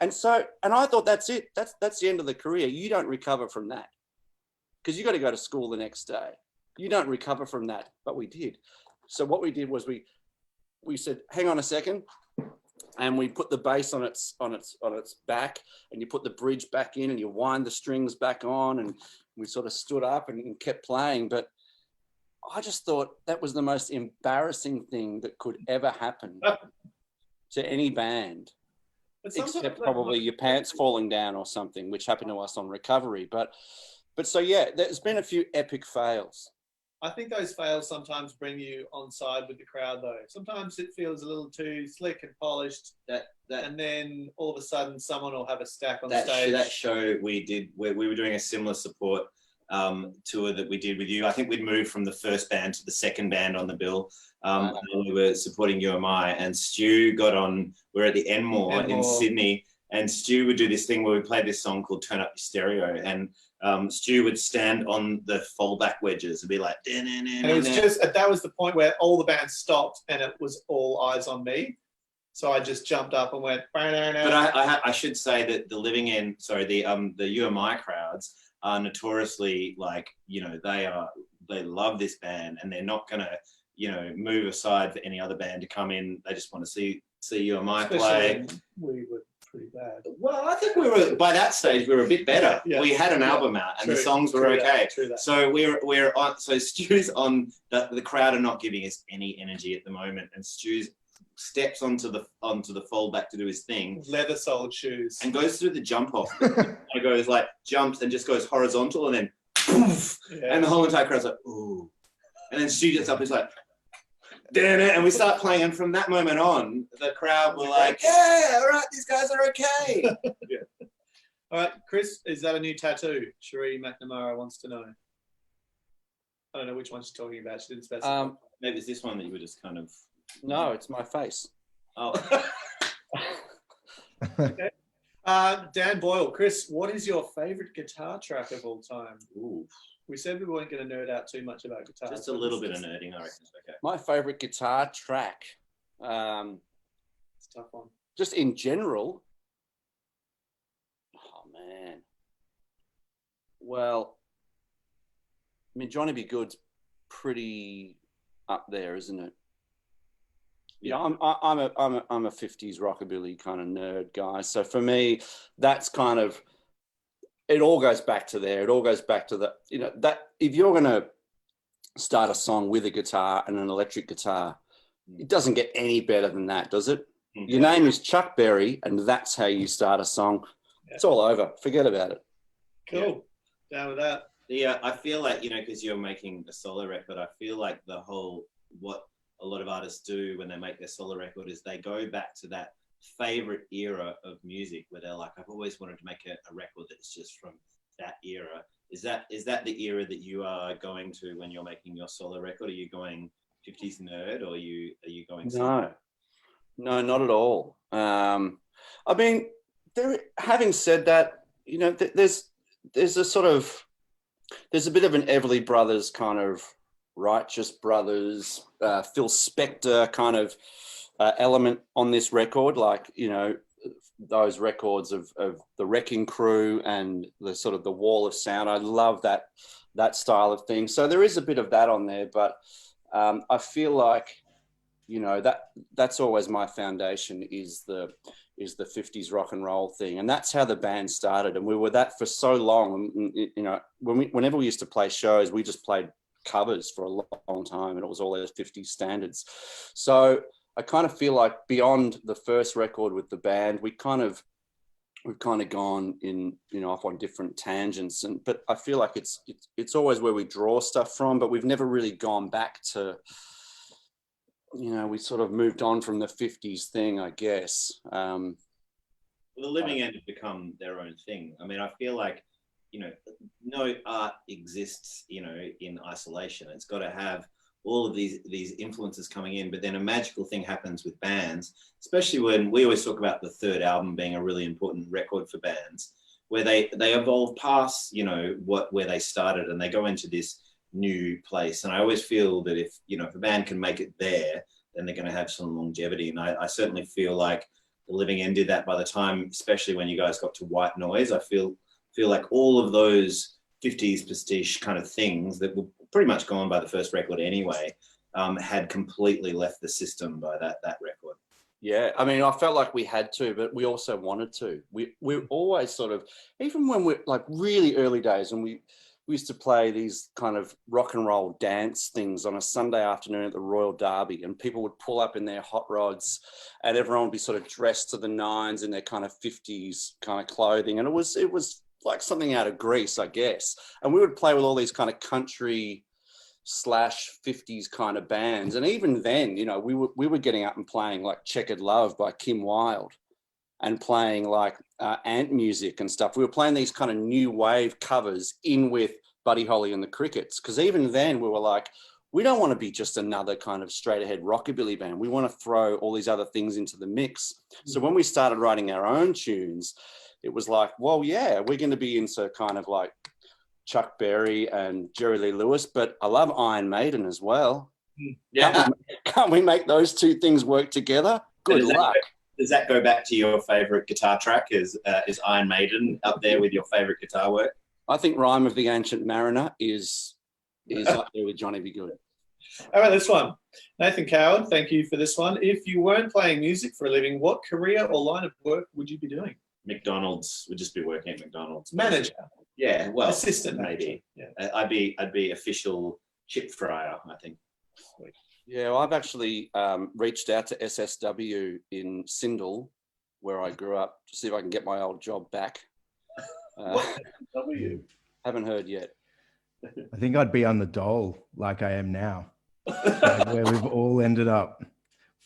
And I thought, that's it. That's the end of the career. You don't recover from that because you got to go to school the next day. You don't recover from that, but we did. So what we did was we said, hang on a second. And we put the bass on its back, and you put the bridge back in, and you wind the strings back on, and we sort of stood up and kept playing. But I just thought that was the most embarrassing thing that could ever happen to any band, except probably your pants falling down or something, which happened to us on recovery. But so yeah, there's been a few epic fails. I think those fails sometimes bring you on side with the crowd, though. Sometimes it feels a little too slick and polished, and then all of a sudden someone will have a stack on stage. That show we did, where we were doing a similar support tour that we did with you. I think we'd moved from the first band to the second band on the bill. And we were supporting UMI, and Stu got on. We're at the Enmore in Sydney, and Stu would do this thing where we played this song called "Turn Up Your Stereo," and Stu would stand on the fallback wedges and be like, and it was just that was the point where all the band stopped, and it was all eyes on me. So I just jumped up and went. But I should say that the Living End, the UMI crowds are notoriously they love this band, and they're not gonna move aside for any other band to come in. They just want to see UMI play. We were pretty bad. Well, I think we were by that stage. We were a bit better. Yeah. We had an album out, and the songs were okay. That. So we're on. So Stu's on. The crowd are not giving us any energy at the moment, and Stu's steps onto the fallback to do his thing. Leather-soled shoes. And goes through the jump off. It goes jumps and just goes horizontal, and then poof, and the whole entire crowd's like, ooh. And then Stu gets up, he's like, damn it, and we start playing, and from that moment on, the crowd were like, yeah, all right, these guys are okay. Yeah. All right, Chris, is that a new tattoo? Cherie McNamara wants to know. I don't know which one she's talking about. She didn't specify. Maybe it's this one that you were just kind of No, it's my face. Oh. Okay. Dan Boyle, Chris, what is your favorite guitar track of all time? Ooh. We said we weren't going to nerd out too much about guitar. Just a little bit of nerding, I reckon. Okay. My favorite guitar track. It's a tough one. Just in general. Oh man. Well, I mean, Johnny B. Good's pretty up there, isn't it? Yeah, I'm a 50s rockabilly kind of nerd guy. So for me, that's kind of, it all goes back to there. It all goes back to the, you know, that if you're going to start a song with a guitar and an electric guitar, it doesn't get any better than that, does it? Mm-hmm. Your name is Chuck Berry, and that's how you start a song. Yeah. It's all over. Forget about it. Cool. Yeah. Down with that. Yeah, I feel like, you know, because you're making a solo record, I feel like the whole, what a lot of artists do when they make their solo record is they go back to that favorite era of music where they're like, I've always wanted to make a record that's just from that era. Is that the era that you are going to when you're making your solo record? Are you going 50s nerd, or are you going solo? No, not at all. I mean, having said that, you know, there's a sort of, there's a bit of an Everly Brothers kind of Righteous Brothers, Phil Spector kind of element on this record, like, you know, those records of the Wrecking Crew and the sort of the Wall of Sound. I love that style of thing. So there is a bit of that on there, but I feel like, you know, that's always my foundation is the 50s rock and roll thing, and that's how the band started. And we were that for so long. You know, whenever we used to play shows, we just played covers for a long time, and it was all those 50s standards. So I kind of feel like beyond the first record with the band, we've kind of gone in, you know, off on different tangents. But I feel like it's always where we draw stuff from, but we've never really gone back to, you know, we sort of moved on from the 50s thing, I guess. Well, the Living End have become their own thing. I mean, I feel like, you know, no art exists, you know, in isolation. It's got to have all of these influences coming in, but then a magical thing happens with bands, especially when we always talk about the third album being a really important record for bands, where they evolve past, you know, where they started, and they go into this new place. And I always feel that if a band can make it there, then they're going to have some longevity. And I certainly feel like the Living End did that by the time, especially when you guys got to White Noise. I feel like all of those 50s pastiche kind of things that were pretty much gone by the first record anyway, had completely left the system by that record. Yeah, I mean, I felt like we had to, but we also wanted to. We always sort of, even when we're like really early days, and we used to play these kind of rock and roll dance things on a Sunday afternoon at the Royal Derby, and people would pull up in their hot rods, and everyone would be sort of dressed to the nines in their kind of 50s kind of clothing, and it was like something out of Greece, I guess. And we would play with all these kind of country / 50s kind of bands, and even then, you know, we were getting up and playing like Checkered Love by Kim Wilde, and playing like Ant Music and stuff. We were playing these kind of new wave covers in with Buddy Holly and the Crickets, because even then we were like, we don't want to be just another kind of straight ahead rockabilly band. We want to throw all these other things into the mix. So when we started writing our own tunes, it was like, well, yeah, we're going to be into kind of like Chuck Berry and Jerry Lee Lewis, but I love Iron Maiden as well. Yeah. Can't we make those two things work together? Good luck. Does that go back to your favorite guitar track? Is Iron Maiden up there with your favorite guitar work? I think Rhyme of the Ancient Mariner is up there with Johnny B. Good. How about this one? Nathan Coward, thank you for this one. If you weren't playing music for a living, what career or line of work would you be doing? McDonald's. Would just be working at McDonald's. Manager. Yeah, well, assistant maybe. Yeah. I'd be official chip fryer, I think. Yeah, well, I've actually reached out to SSW in Sindel, where I grew up, to see if I can get my old job back. Haven't heard yet. I think I'd be on the dole like I am now, where we've all ended up.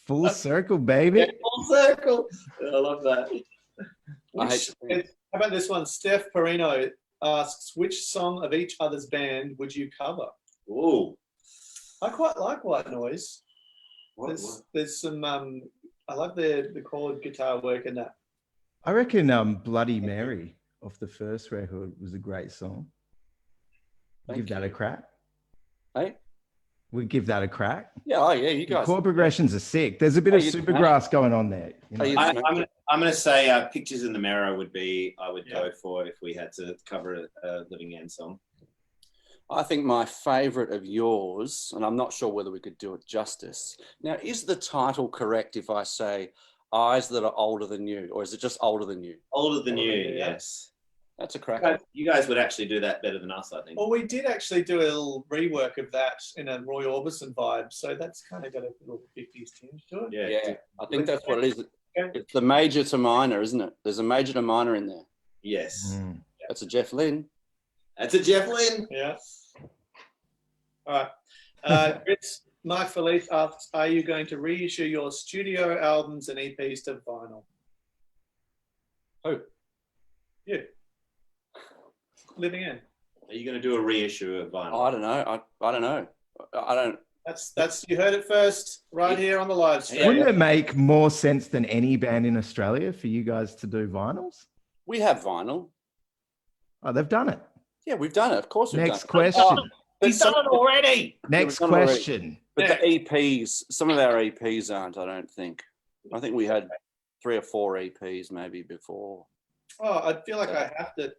Full circle, baby. Yeah, full circle. I love that. How about this one? Steph Perino asks, which song of each other's band would you cover? Ooh. I quite like White Noise. There's some. I like the chord guitar work in that. I reckon Bloody Mary off the first record was a great song. Give that a crack. Hey? We'd give that a crack. Yeah, oh yeah, you The guys. chord progressions are sick. There's a bit of Supergrass going on there. You know? I'm going to say Pictures in the Mirror would be, I would go for if we had to cover a Living End song. I think my favourite of yours, and I'm not sure whether we could do it justice. Now, is the title correct if I say Eyes That Are Older Than You, or is it just Older Than You? Older Than You, yes. That's a cracker. You guys would actually do that better than us, I think. Well, we did actually do a little rework of that in a Roy Orbison vibe, so that's kind of got a little 50s tinge to it. Yeah. I think that's what it is. It's the major to minor, isn't it? There's a major to minor in there. Yes. That's a Jeff Lynne. That's a Jeff Lynne. Yeah. All right. Chris, Mark Felice asks, are you going to reissue your studio albums and EPs to vinyl? Who? You. Living End. Are you going to do a reissue of vinyl? I don't know. I don't know. I don't. That's you heard it first right here on the live stream. Wouldn't it make more sense than any band in Australia for you guys to do vinyls? We have vinyl. Oh, they've done it. Yeah, we've done it. Of course we've done it. Next question. He's done it already. Next we've done it question. But the EPs, some of our EPs aren't, I don't think. I think we had 3 or 4 EPs maybe before. Oh, I feel like I have to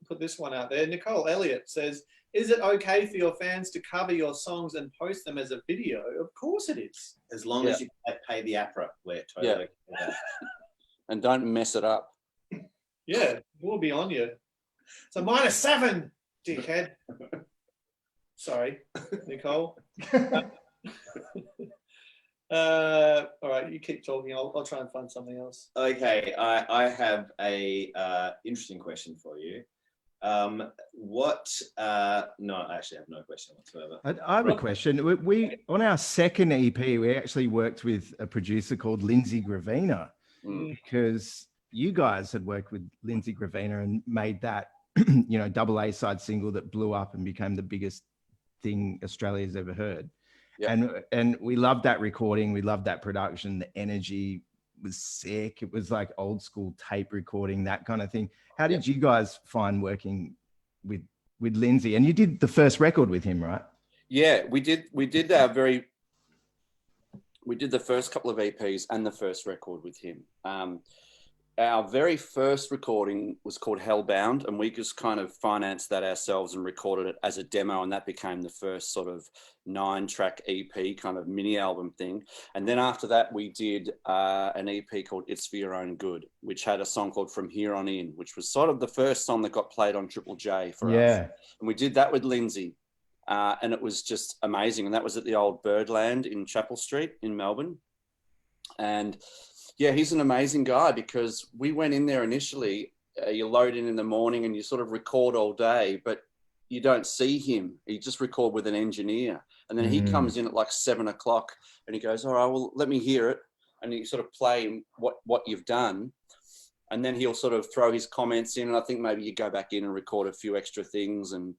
put this one out there. Nicole Elliott says, is it okay for your fans to cover your songs and post them as a video? Of course it is. As long as you pay the APRA, we're totally And don't mess it up. Yeah, we'll be on you. So -7, dickhead. Sorry, Nicole. All right, you keep talking. I'll try and find something else. Okay, I have a interesting question for you. No, actually, I have no question whatsoever. I have a question. We on our second EP, we actually worked with a producer called Lindsay Gravina because you guys had worked with Lindsay Gravina and made that, double A side single that blew up and became the biggest thing Australia's ever heard. Yeah. And we loved that recording. We loved that production. The energy was sick. It was like old school tape recording, that kind of thing. How did you guys find working with Lindsay? And you did the first record with him, right? Yeah, we did the first couple of EPs and the first record with him. Our very first recording was called Hellbound, and we just kind of financed that ourselves and recorded it as a demo, and that became the first sort of 9-track EP kind of mini album thing. And then after that, we did an EP called It's For Your Own Good, which had a song called From Here On In, which was sort of the first song that got played on Triple J for us. And we did that with Lindsay, and it was just amazing. And that was at the old Birdland in Chapel Street in Melbourne. And yeah, he's an amazing guy because we went in there initially, you load in the morning and you sort of record all day, but you don't see him. You just record with an engineer. And then he comes in at like 7 o'clock and he goes, all right, well, let me hear it. And you sort of play what you've done. And then he'll sort of throw his comments in. And I think maybe you go back in and record a few extra things. And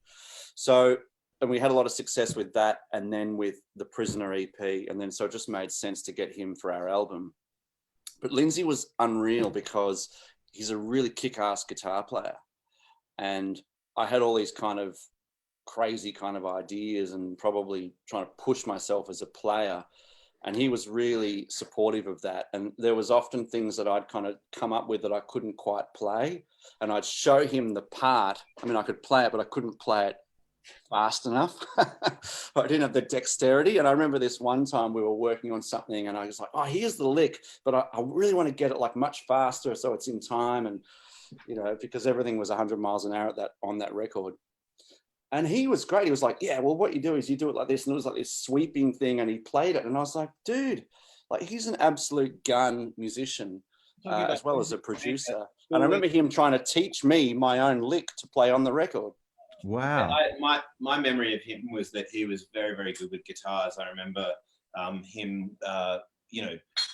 we had a lot of success with that. And then with the Prisoner EP. And then so it just made sense to get him for our album. But Lindsay was unreal because he's a really kick-ass guitar player. And I had all these kind of crazy kind of ideas and probably trying to push myself as a player. And he was really supportive of that. And there was often things that I'd kind of come up with that I couldn't quite play. And I'd show him the part. I mean, I could play it, but I couldn't play it fast enough. I didn't have the dexterity. And I remember this one time we were working on something and I was like, oh, here's the lick, but I really want to get it like much faster so it's in time. And, because everything was 100 miles an hour on that record. And he was great. He was like, yeah, well, what you do is you do it like this. And it was like this sweeping thing. And he played it. And I was like, dude, like he's an absolute gun musician as well as a producer. And I remember him trying to teach me my own lick to play on the record. Wow. My memory of him was that he was very, very good with guitars. I remember him,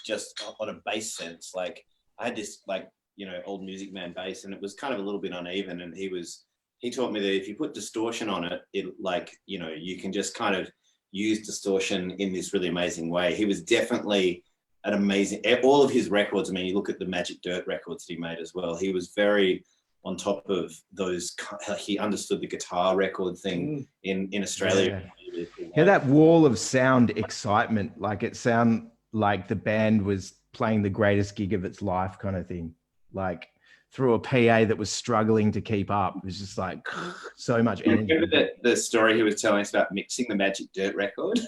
just on a bass sense. Like I had this old Music Man bass and it was kind of a little bit uneven. And he taught me that if you put distortion on it, you can just kind of used distortion in this really amazing way. He was definitely an amazing, all of his records, I mean, you look at the Magic Dirt records that he made as well, he was very on top of those, he understood the guitar record thing in Australia. Yeah, that wall of sound excitement, like it sounded like the band was playing the greatest gig of its life kind of thing. Like through a PA that was struggling to keep up. It was just like so much energy. Remember the story he was telling us about mixing the Magic Dirt record?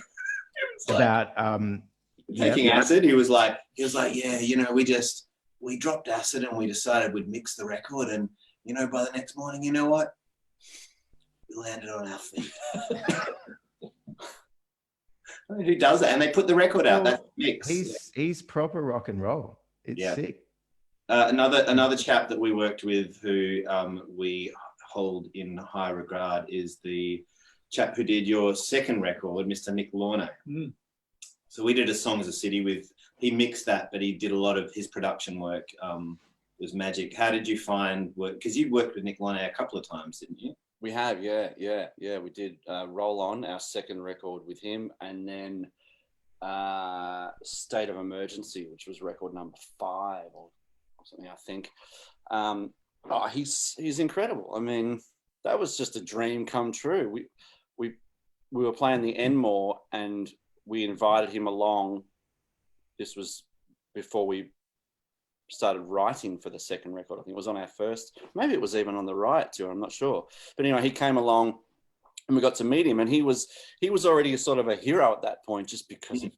About taking acid. He was like, yeah, you know, we dropped acid and we decided we'd mix the record, and you know, by the next morning, you know what? We landed on our feet. Who does that? And they put the record out. That's mix. He's proper rock and roll. It's sick. Another chap that we worked with who we hold in high regard is the chap who did your second record, Mr. Nick Launay. So we did a Songs of City with, he mixed that, but he did a lot of his production work. Was magic. How did you find work? Because you worked with Nick Launay a couple of times, didn't you? We have, yeah. We did Roll On, our second record with him, and then State of Emergency, which was record number 5 or something, I think. He's incredible. I mean, that was just a dream come true. We were playing the Enmore, and we invited him along. This was before we started writing for the second record. I think it was on our first, maybe it was even on the Riot tour, I'm not sure. But anyway, he came along and we got to meet him, and he was already sort of a hero at that point, just because of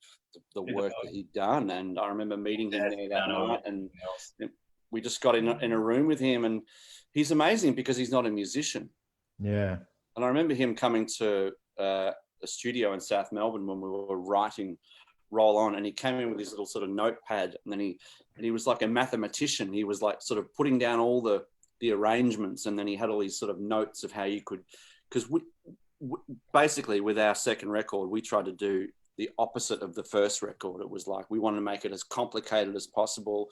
the work that he'd done. And I remember meeting him there that night, and we just got in a room with him, and he's amazing because he's not a musician. Yeah. And I remember him coming to a studio in South Melbourne when we were writing Roll On, and he came in with his little sort of notepad, and then he was like a mathematician. He was like sort of putting down all the arrangements, and then he had all these sort of notes of how you could, because we basically with our second record, we tried to do the opposite of the first record. It was like we wanted to make it as complicated as possible.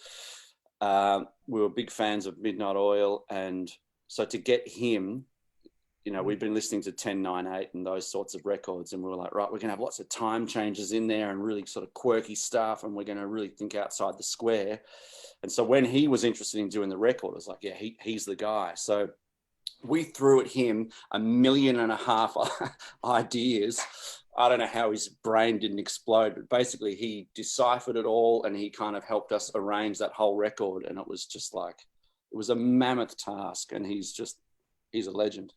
We were big fans of Midnight Oil, and so to get him, you know, we've been listening to 10-9-8 and those sorts of records, and we were like, right, we're going to have lots of time changes in there and really sort of quirky stuff, and we're going to really think outside the square. And so when he was interested in doing the record, it was like, yeah, he's the guy. So we threw at him 1.5 million ideas. I don't know how his brain didn't explode, but basically he deciphered it all, and he kind of helped us arrange that whole record. And it was just like, it was a mammoth task, and he's a legend.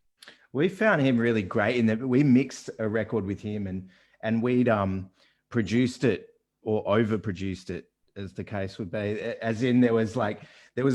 We found him really great in that we mixed a record with him, and we'd produced it or overproduced it, as the case would be. As in, there was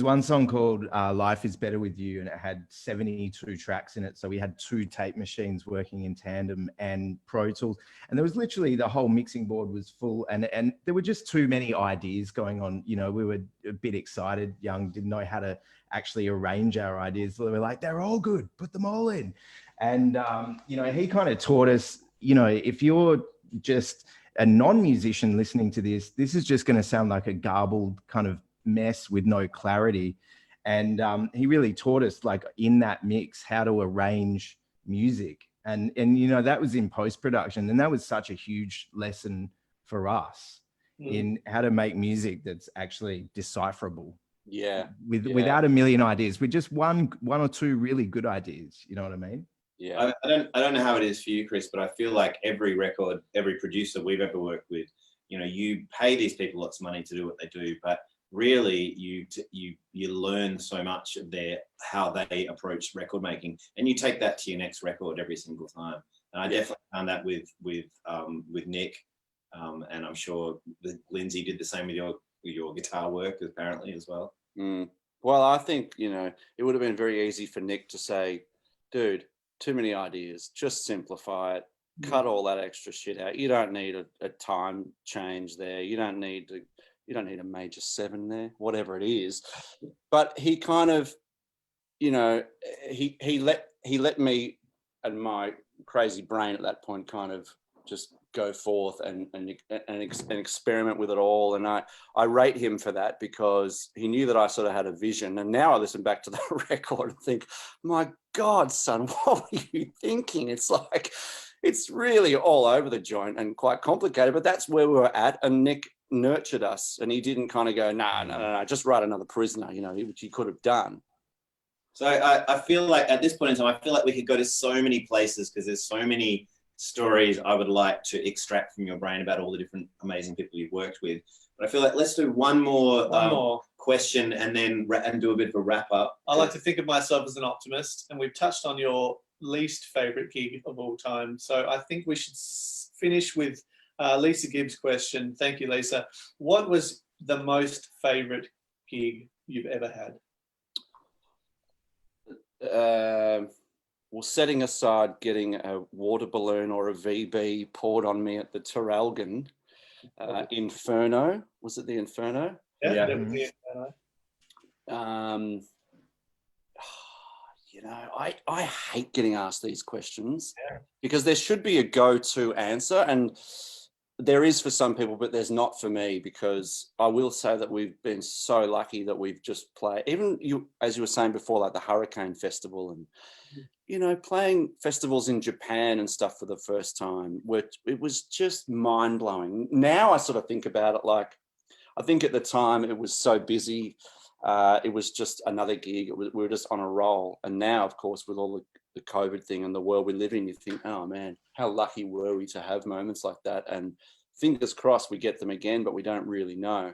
one song called Life is Better With You, and it had 72 tracks in it. So we had 2 tape machines working in tandem and Pro Tools. And there was literally, the whole mixing board was full, and there were just too many ideas going on. You know, we were a bit excited, young, didn't know how to actually arrange our ideas. We were like, they're all good, put them all in. And, you know, he kind of taught us, you know, if you're just a non-musician listening to this is just going to sound like a garbled kind of mess with no clarity. And he really taught us, like, in that mix, how to arrange music. And you know, that was in post-production, and that was such a huge lesson for us in how to make music that's actually decipherable. Yeah. Without 1 million ideas, with just one or two really good ideas. You know what I mean? Yeah. I don't know how it is for you, Chris, but I feel like every producer we've ever worked with, you know, you pay these people lots of money to do what they do, but really you learn so much of how they approach record making, and you take that to your next record every single time. And I definitely found that with Nick, and I'm sure that Lindsay did the same with your guitar work apparently as well. Well, I think, you know, it would have been very easy for Nick to say, dude, too many ideas, just simplify it, cut all that extra shit out. You don't need a time change there. You don't need a major 7 there, whatever it is. But he kind of, you know, he let me and my crazy brain at that point kind of just go forth and experiment with it all. And I rate him for that, because he knew that I sort of had a vision. And now I listen back to the record and think, my God, son, what were you thinking? It's like, it's really all over the joint and quite complicated, but that's where we were at. And Nick nurtured us, and he didn't kind of go, no, just write another Prisoner, you know, which he could have done. So I feel like at this point in time, I feel like we could go to so many places because there's so many stories I would like to extract from your brain about all the different amazing people you've worked with. But I feel like let's do one more question and then do a bit of a wrap up. I like to think of myself as an optimist, and we've touched on your least favorite gig of all time. So I think we should finish with Lisa Gibbs' question. Thank you, Lisa. What was the most favorite gig you've ever had? Well, setting aside getting a water balloon or a VB poured on me at the Terralgan Inferno. Was it the Inferno? Yeah. That was the Inferno. You know, I hate getting asked these questions because there should be a go-to answer, and there is for some people, but there's not for me, because I will say that we've been so lucky that we've just played, even as you were saying before, like the Hurricane Festival and, you know, playing festivals in Japan and stuff for the first time, which it was just mind blowing. Now I sort of think about it like, I think at the time it was so busy. It was just another gig. We were just on a roll. And now, of course, with all the COVID thing and the world we live in, you think, oh man, how lucky were we to have moments like that? And fingers crossed we get them again, but we don't really know.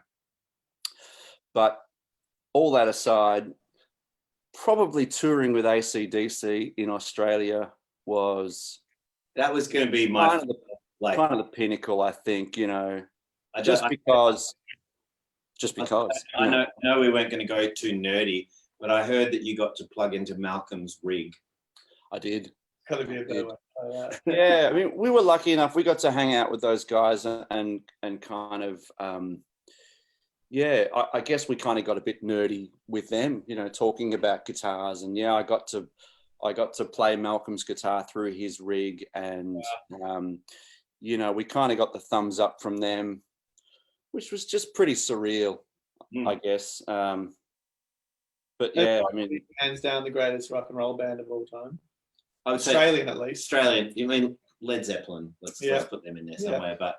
But all that aside, probably touring with AC/DC in Australia was... That was going to be my... kind of the pinnacle, I think, you know, just because... I know we weren't going to go too nerdy, but I heard that you got to plug into Malcolm's rig. I did. Got to be a better way. Yeah, I mean, we were lucky enough. We got to hang out with those guys and kind of, I guess we kind of got a bit nerdy with them, you know, talking about guitars. And I got to play Malcolm's guitar through his rig, and you know, we kind of got the thumbs up from them, which was just pretty surreal, I guess. But yeah, I mean, hands down the greatest rock and roll band of all time. I would Australian, at least. Australian. You mean Led Zeppelin? Let's put them in there somewhere. But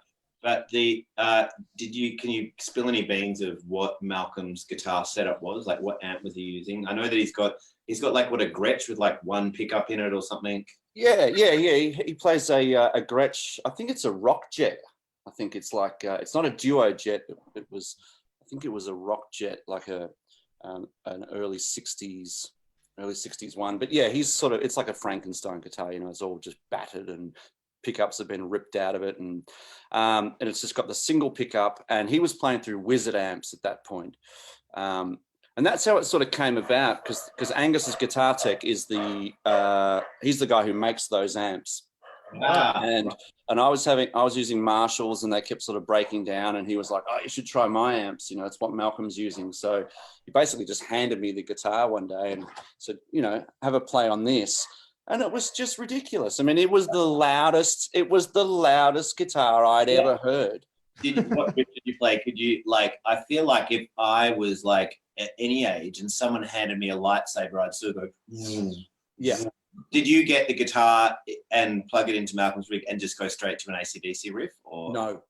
the can you spill any beans of what Malcolm's guitar setup was? Like, what amp was he using? I know that he's got like what, a Gretsch with like one pickup in it or something. Yeah. He plays a Gretsch. I think it's a Rock Jet. I think it's like it's not a duo jet. I think it was a Rock Jet, like an early 60s one. But yeah, he's sort of, it's like a Frankenstein guitar, you know, it's all just battered and pickups have been ripped out of it, and it's just got the single pickup, and he was playing through Wizard amps at that point. And that's how it sort of came about, because Angus's guitar tech is he's the guy who makes those amps. And I was using Marshalls, and they kept sort of breaking down, and he was like, oh, you should try my amps, you know, it's what Malcolm's using. So he basically just handed me the guitar one day and said, you know, have a play on this. And it was just ridiculous. I mean, it was the loudest guitar I'd ever heard. What did you play? Could you, like, I feel like if I was like at any age and someone handed me a lightsaber, I'd sort of go, yeah. Did you get the guitar and plug it into Malcolm's rig and just go straight to an AC/DC riff? Or no?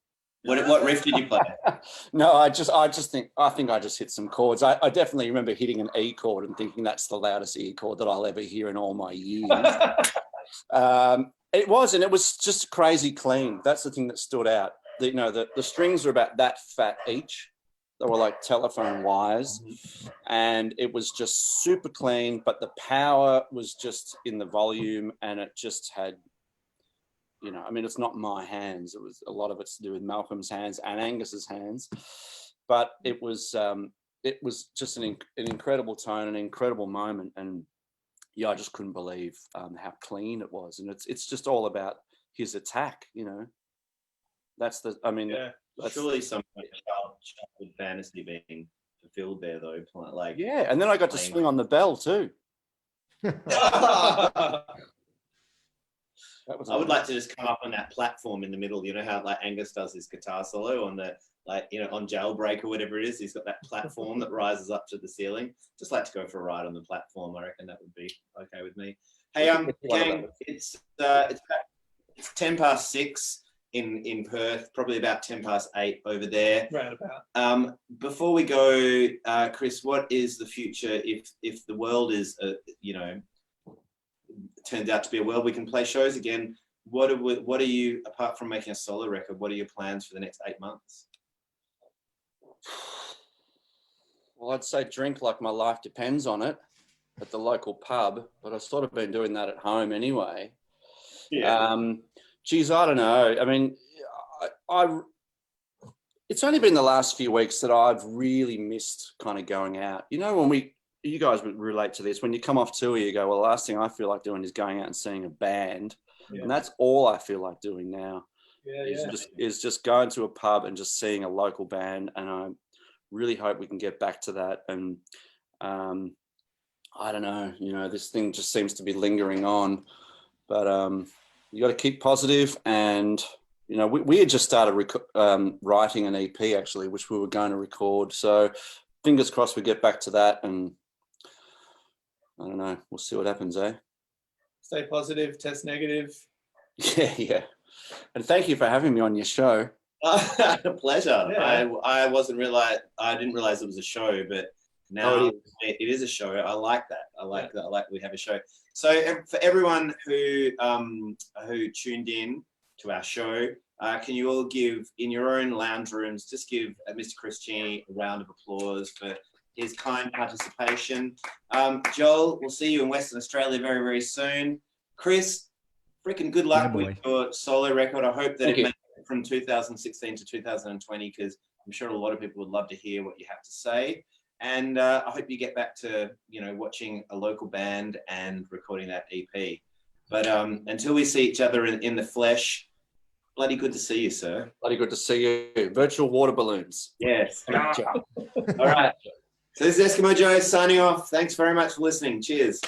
What riff did you play? No, I think I just hit some chords. I definitely remember hitting an E chord and thinking that's the loudest E chord that I'll ever hear in all my years. It was just crazy clean. That's the thing that stood out. The strings were about that fat each. They were like telephone wires, and it was just super clean, but the power was just in the volume, and it just had, you know, I mean, it's not my hands. It was a lot of it's to do with Malcolm's hands and Angus's hands, but it was just an incredible tone, an incredible moment. And yeah, I just couldn't believe how clean it was. And it's just all about his attack, you know, that's surely some childhood fantasy being fulfilled there, though. Like, yeah, and then I got to swing on the bell too. I would like to just come up on that platform in the middle. You know how like Angus does his guitar solo on the, like, you know, on Jailbreak or whatever it is. He's got that platform that rises up to the ceiling. Just like to go for a ride on the platform. I reckon that would be okay with me. Hey, gang, it's It's 10:06 in Perth, probably about 10:08 over there. Roundabout. Before we go, Chris, what is the future if the world is, turns out to be a world we can play shows again? What are you, apart from making a solo record, what are your plans for the next 8 months? Well, I'd say drink like my life depends on it at the local pub, but I've sort of been doing that at home anyway. Yeah. Geez, I don't know. I mean, it's only been the last few weeks that I've really missed kind of going out. You know, you guys would relate to this. When you come off tour, you go, well, the last thing I feel like doing is going out and seeing a band. Yeah. And that's all I feel like doing now. Is just going to a pub and just seeing a local band. And I really hope we can get back to that. And I don't know, this thing just seems to be lingering on. But you got to keep positive. And, we had just started writing an EP, actually, which we were going to record. So fingers crossed we get back to that. And I don't know, we'll see what happens, eh? Stay positive, test negative. Yeah. And thank you for having me on your show. A pleasure. Yeah. I didn't realize it was a show, but now it is a show. I like that. I like that we have a show. So for everyone who tuned in to our show, can you all give, in your own lounge rooms, just give Mr. Chris Cheney a round of applause for his kind participation. Joel, we'll see you in Western Australia very, very soon. Chris, freaking good luck with your solo record. I hope that it makes it from 2016 to 2020, because I'm sure a lot of people would love to hear what you have to say. And I hope you get back to, watching a local band and recording that EP. But until we see each other in the flesh, bloody good to see you, sir. Bloody good to see you. Virtual water balloons. Yes. All right. So this is Eskimo Joe signing off. Thanks very much for listening. Cheers.